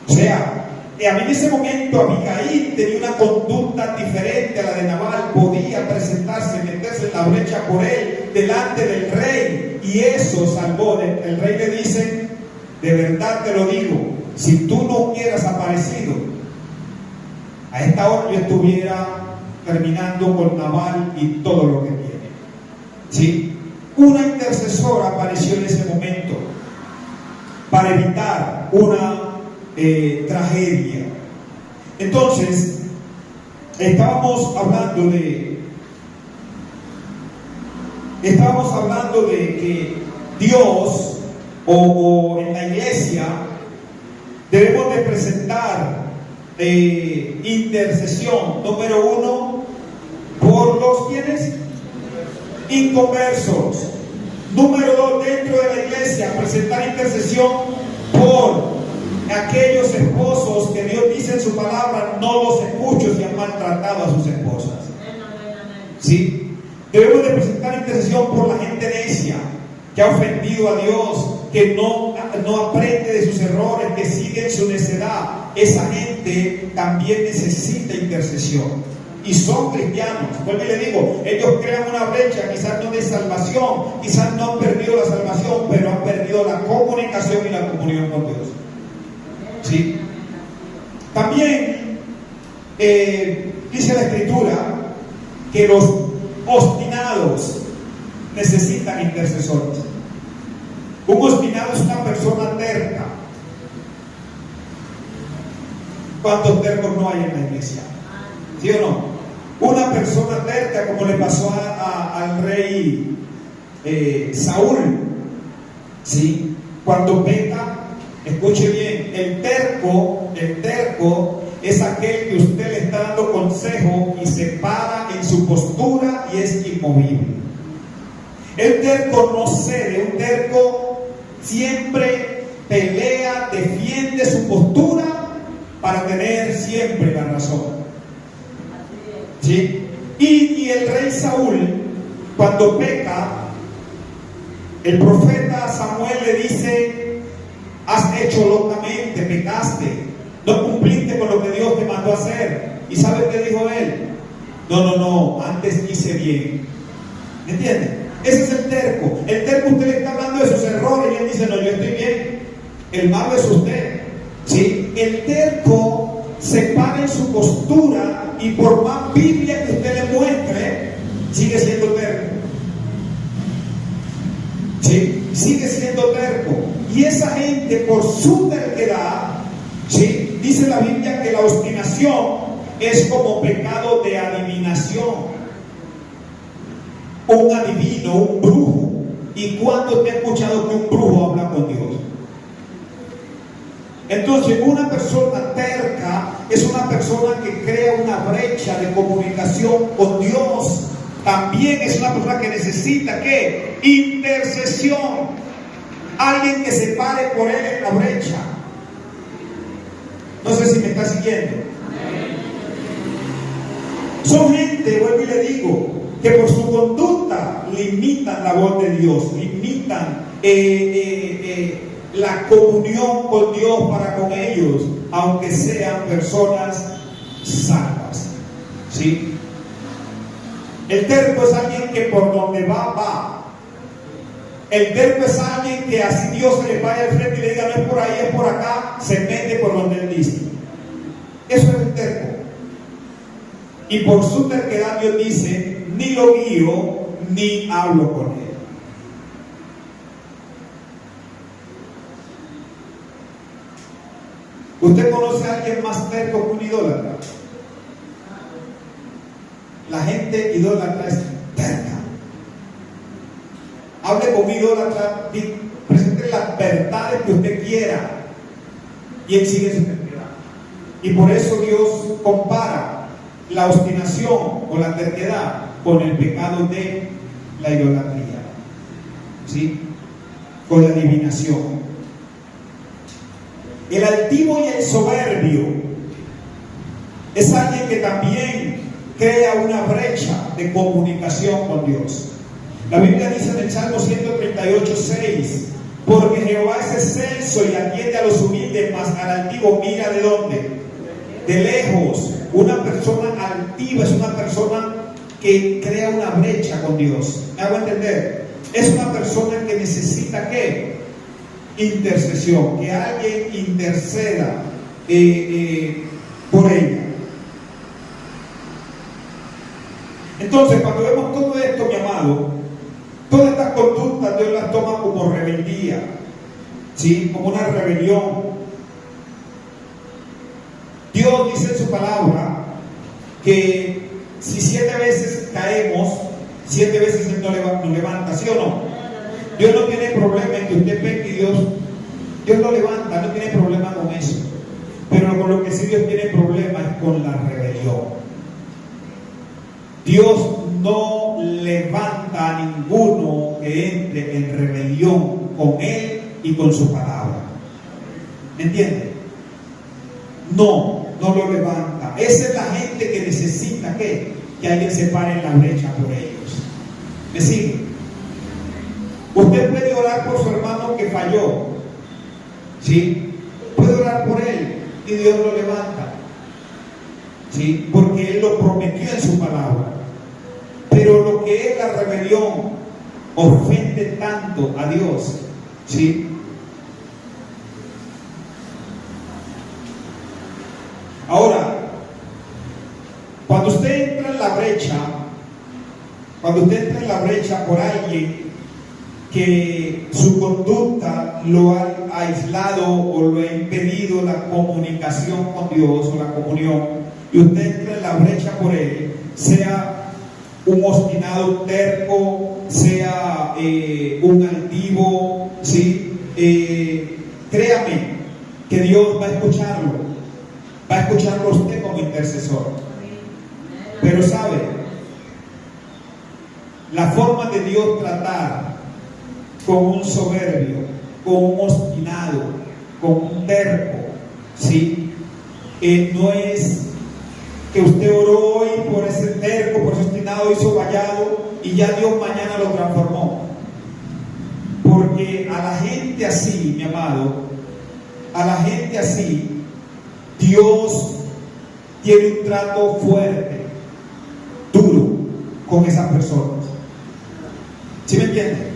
O sea, a mí en ese momento Abigail tenía una conducta diferente a la de Nabal, podía presentarse, meterse en la brecha por él delante del rey, y eso salvó. El rey le dice: de verdad te lo digo, si tú no hubieras aparecido, a esta hora yo estuviera terminando con Nabal y todo lo que tiene. ¿Sí? Una intercesora apareció en ese momento para evitar una tragedia. Entonces, estábamos hablando de que Dios o en la iglesia debemos de presentar intercesión, número 1, por los quienes inconversos. Número 2, dentro de la iglesia, presentar intercesión por aquellos esposos que Dios dice en su palabra: no los escucho si han maltratado a sus esposas. ¿Sí? Debemos de presentar intercesión por la gente necia que ha ofendido a Dios, que no no aprende de sus errores, que sigue en su necedad, esa gente también necesita intercesión. Y son cristianos. Vuelvo y le digo, ellos crean una brecha, quizás no de salvación, quizás no han perdido la salvación, pero han perdido la comunicación y la comunión con Dios. ¿Sí? También dice la Escritura que los obstinados necesitan intercesores. Un obstinado es una persona terca. ¿Cuántos tercos no hay en la iglesia? ¿Sí o no? Una persona terca, como le pasó al rey Saúl, ¿sí? Cuando peca, escuche bien, el terco es aquel que usted le está dando consejo y se para en su postura y es inmovible. El terco no cede, un terco siempre pelea, defiende su postura para tener siempre la razón. ¿Sí? Y el rey Saúl, cuando peca, el profeta Samuel le dice: has hecho locamente, pecaste, no cumpliste con lo que Dios te mandó a hacer. ¿Y sabe qué dijo él? No, antes hice bien. ¿Me entiende? Ese es el terco. El terco, usted le está hablando de sus errores y él dice: no, yo estoy bien. El malo es usted. ¿Sí? El terco se para en su postura y por más Biblia que usted le muestre, sigue siendo terco. ¿Sí? Sigue siendo terco. Y esa gente, por su terquedad, ¿sí? Dice la Biblia que la obstinación es como pecado de adivinación. Un adivino, un brujo. ¿Y cuándo te ha escuchado que un brujo habla con Dios? Entonces, una persona terca es una persona que crea una brecha de comunicación con Dios. También es una persona que necesita, ¿qué? Intercesión. Alguien que se pare por él en la brecha. No sé si me está siguiendo. Son gente, vuelvo y le digo, que por su conducta limitan la voz de Dios, limitan la comunión con Dios para con ellos, aunque sean personas salvas. ¿Sí? El terco es alguien que por donde va. El terco es alguien que así Dios se le vaya al frente y le diga: no es por ahí, es por acá, se mete por donde él dice. Eso es el terco. Y por su terquedad Dios dice: ni lo guío, ni hablo con él. ¿Usted conoce a alguien más terco que un idólatra? La gente idólatra es terca. Hable con un idólatra, presente las verdades que usted quiera y él sigue su terquedad. Y por eso Dios compara la obstinación o la terquedad con el pecado de la idolatría, ¿sí? Con la adivinación. El altivo y el soberbio es alguien que también crea una brecha de comunicación con Dios. La Biblia dice en el Salmo 138:6: porque Jehová es excelso y atiende a los humildes, mas al altivo mira ¿de dónde? De lejos. Una persona altiva es una persona que crea una brecha con Dios. ¿Me hago entender? Es una persona que necesita ¿qué? Intercesión, que alguien interceda por ella. Entonces, cuando vemos todo esto, mi amado, todas estas conductas Dios las toma como rebeldía, ¿sí? Como una rebelión. Dios dice en su palabra que si 7 veces caemos, 7 veces Él nos levanta, ¿sí o no? Dios no tiene problema en que usted peque y Dios lo levanta, no tiene problema con eso. Pero con lo que sí Dios tiene problema es con la rebelión. Dios no levanta a ninguno que entre en rebelión con Él y con su palabra. ¿Me entiende? No lo levanta. Esa es la gente que necesita que alguien se pare en la brecha por ellos. ¿Me sigue? Usted puede orar por su hermano que falló, ¿sí? Puede orar por él y Dios lo levanta, ¿sí? Porque Él lo prometió en su palabra. Pero lo que es la rebelión ofende tanto a Dios, ¿sí? Ahora, cuando usted entra en la brecha por alguien que su conducta lo ha aislado o lo ha impedido la comunicación con Dios o la comunión, y usted entra en la brecha por él, sea un obstinado terco, sea un altivo, ¿sí? Créame que Dios va a escucharlo a usted como intercesor. Pero sabe, la forma de Dios tratar con un soberbio, con un obstinado, con un terco, ¿sí? No es que usted oró hoy por ese terco, por ese obstinado, hizo vallado y ya Dios mañana lo transformó. Porque a la gente así, mi amado, a la gente así, Dios tiene un trato fuerte, duro con esas personas. ¿Sí me entienden?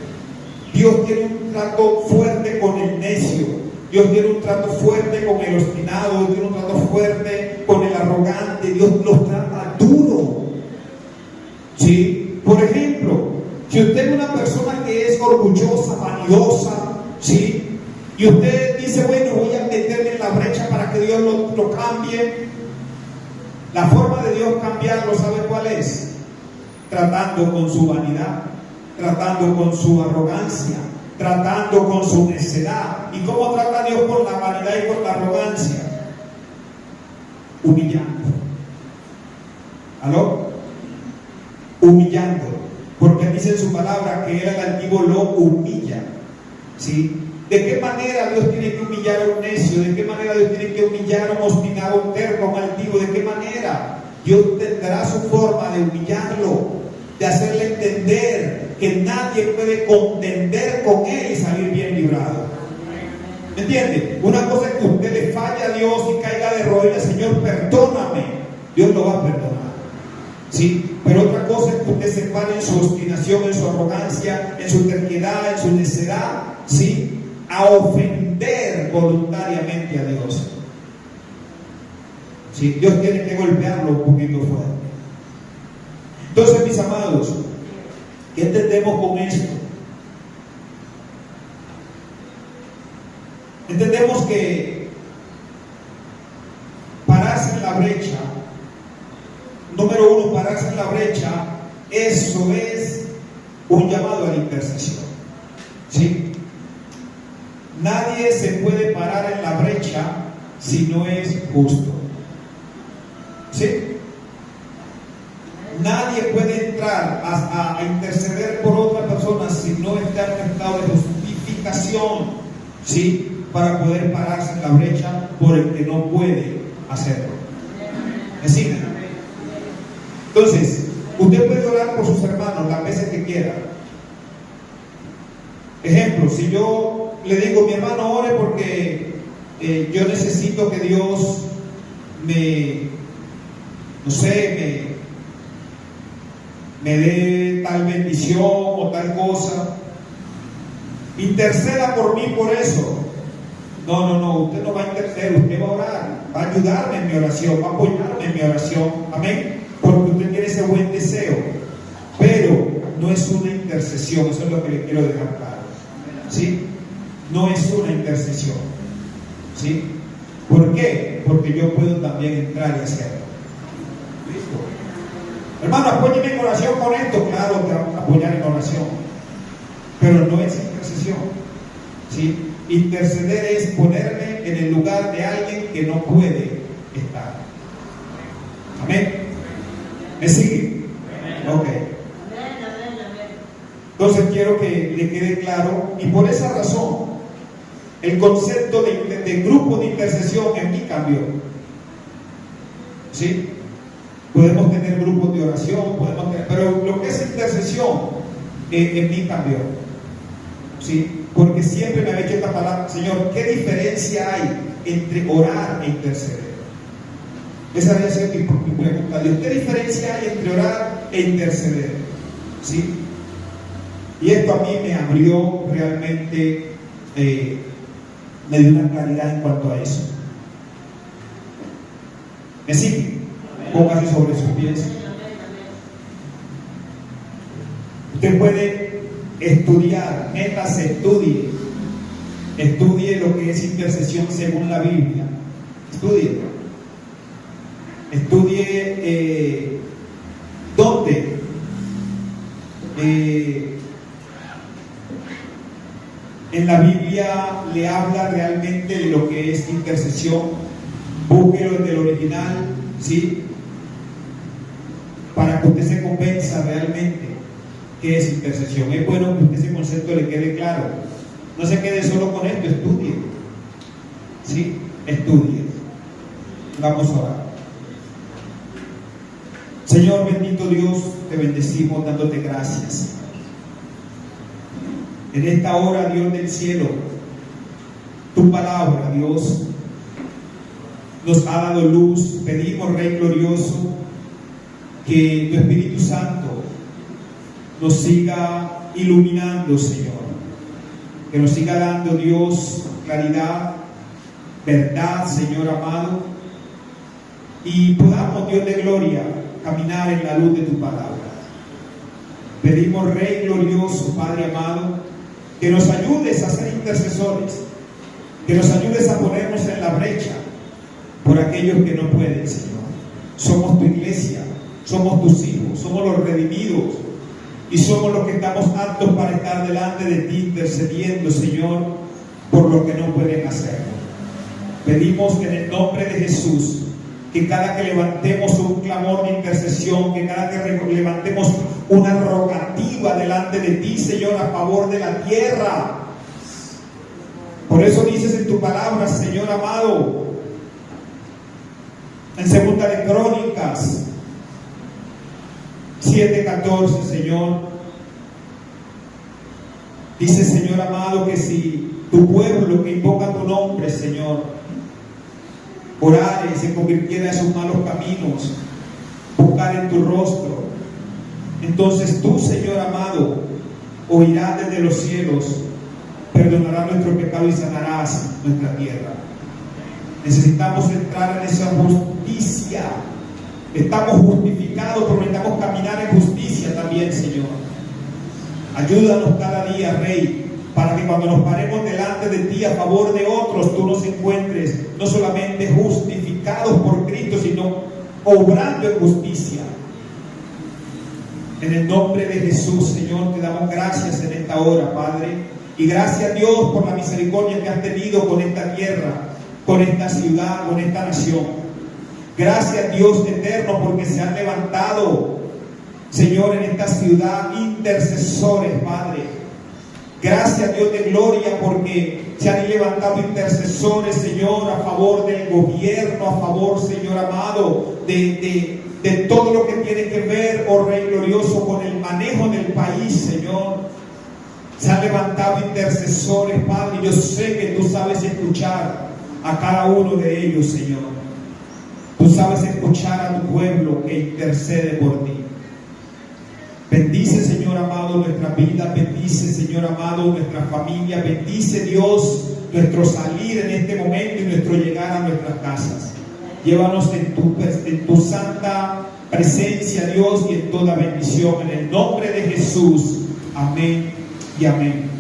Dios tiene un trato fuerte con el necio. Dios tiene un trato fuerte con el obstinado. Dios tiene un trato fuerte con el arrogante. Dios los trata duro. ¿Sí? Por ejemplo, si usted es una persona que es orgullosa, vanidosa, ¿sí? Y usted dice, bueno, voy a meterme en la brecha para que Dios lo cambie. La forma de Dios cambiarlo, ¿sabe cuál es? Tratando con su vanidad, tratando con su arrogancia, tratando con su necedad. ¿Y cómo trata Dios con la vanidad y con la arrogancia? Humillando. ¿Aló? Humillando. Porque dice en su palabra que Él al altivo lo humilla. ¿Sí? ¿De qué manera Dios tiene que humillar a un necio? ¿De qué manera Dios tiene que humillar a un obstinado, a un terco, a un altivo? ¿De qué manera? Dios tendrá su forma de humillarlo, de hacerle entender que nadie puede contender con él y salir bien librado. ¿Me entiende? Una cosa es que usted le falle a Dios y caiga de rodillas, Señor, perdóname. Dios lo va a perdonar. ¿Sí? Pero otra cosa es que usted se pare en su obstinación, en su arrogancia, en su terquedad, en su necedad, ¿sí? A ofender voluntariamente a Dios. ¿Sí? Dios tiene que golpearlo un poquito fuerte. Entonces, mis amados, ¿qué entendemos con esto? Entendemos que pararse en la brecha, número uno, pararse en la brecha, eso es un llamado a la intercesión. ¿Sí? Nadie se puede parar en la brecha si no es justo. ¿Sí? Nadie puede entrar a interceder por otra persona si no está en estado de justificación, ¿sí? Para poder pararse en la brecha por el que no puede hacerlo. ¿Me siguen? Entonces, usted puede orar por sus hermanos las veces que quiera. Ejemplo, si yo le digo, mi hermano, ore porque yo necesito que Dios me dé tal bendición o tal cosa, interceda por mí por eso. No, usted no va a interceder, usted va a orar, va a ayudarme en mi oración, va a apoyarme en mi oración, amén, porque usted tiene ese buen deseo, pero no es una intercesión. Eso es lo que le quiero dejar claro, ¿sí? No es una intercesión, ¿sí? ¿Por qué? Porque yo puedo también entrar y hacerlo. ¿Listo? Hermano, apóyeme en oración con esto. Claro, te vamos a apoyar en oración, pero no es intercesión, ¿sí? Interceder es ponerme en el lugar de alguien que no puede estar. Amén. ¿Me sigue? Ok. Entonces quiero que le quede claro, y por esa razón el concepto de grupo de intercesión en mí cambió. ¿Sí? Podemos tener grupos de oración, pero lo que es intercesión en mí cambió. ¿sí? Porque siempre me había hecho esta palabra, Señor, ¿qué diferencia hay entre orar e interceder? Esa había sido mi pregunta, Dios, ¿qué diferencia hay entre orar e interceder? ¿Sí? Y esto a mí me abrió realmente, me dio una claridad en cuanto a eso. ¿Me sigue? Póngase sobre sus pies. Usted puede estudiar, métase, estudie lo que es intercesión según la Biblia. Estudie dónde. En la Biblia le habla realmente de lo que es intercesión. Búsquelo en el original, ¿sí? Para que usted se convenza realmente qué es intercesión. Es bueno que ese concepto le quede claro. No se quede solo con esto, estudie. ¿Sí? Estudie. Vamos a orar. Señor bendito Dios, te bendecimos dándote gracias. En esta hora, Dios del cielo, tu palabra, Dios, nos ha dado luz. Pedimos, Rey glorioso, que tu Espíritu Santo nos siga iluminando, Señor, que nos siga dando, Dios, claridad, verdad, Señor amado, y podamos, Dios de gloria, caminar en la luz de tu palabra. Pedimos, Rey glorioso, Padre amado, que nos ayudes a ser intercesores, que nos ayudes a ponernos en la brecha por aquellos que no pueden, Señor. Somos tu iglesia, somos tus hijos, somos los redimidos y somos los que estamos aptos para estar delante de ti intercediendo, Señor, por lo que no pueden hacerlo. Pedimos que en el nombre de Jesús, que cada que levantemos un clamor de intercesión, que cada que levantemos una rogativa delante de ti, Señor, a favor de la tierra. Por eso dices en tu palabra, Señor amado, en Segunda de Crónicas 7:14, Señor, dice, Señor amado, que si tu pueblo que invoca tu nombre, Señor, orare y se convirtiera en sus malos caminos, buscar en tu rostro, entonces tú, Señor amado, oirás desde los cielos, perdonarás nuestro pecado y sanarás nuestra tierra. Necesitamos entrar en esa justicia. Estamos justificados, pero necesitamos caminar en justicia también, Señor. Ayúdanos cada día, Rey, para que cuando nos paremos delante de ti a favor de otros, tú nos encuentres no solamente justificados por Cristo, sino obrando en justicia. En el nombre de Jesús, Señor, te damos gracias en esta hora, Padre, y gracias, Dios, por la misericordia que has tenido con esta tierra, con esta ciudad, con esta nación. Gracias, Dios eterno, porque se han levantado, Señor, en esta ciudad intercesores, Padre. Gracias, Dios de gloria, porque se han levantado intercesores, Señor, a favor del gobierno, a favor, Señor amado, de todo lo que tiene que ver, oh Rey glorioso, con el manejo del país, Señor. Se han levantado intercesores, Padre, y yo sé que tú sabes escuchar a cada uno de ellos, Señor. Tú sabes escuchar a tu pueblo que intercede por ti. Bendice, Señor amado, nuestra vida. Bendice, Señor amado, nuestra familia. Bendice, Dios, nuestro salir en este momento y nuestro llegar a nuestras casas. Llévanos en tu santa presencia, Dios, y en toda bendición. En el nombre de Jesús. Amén y amén.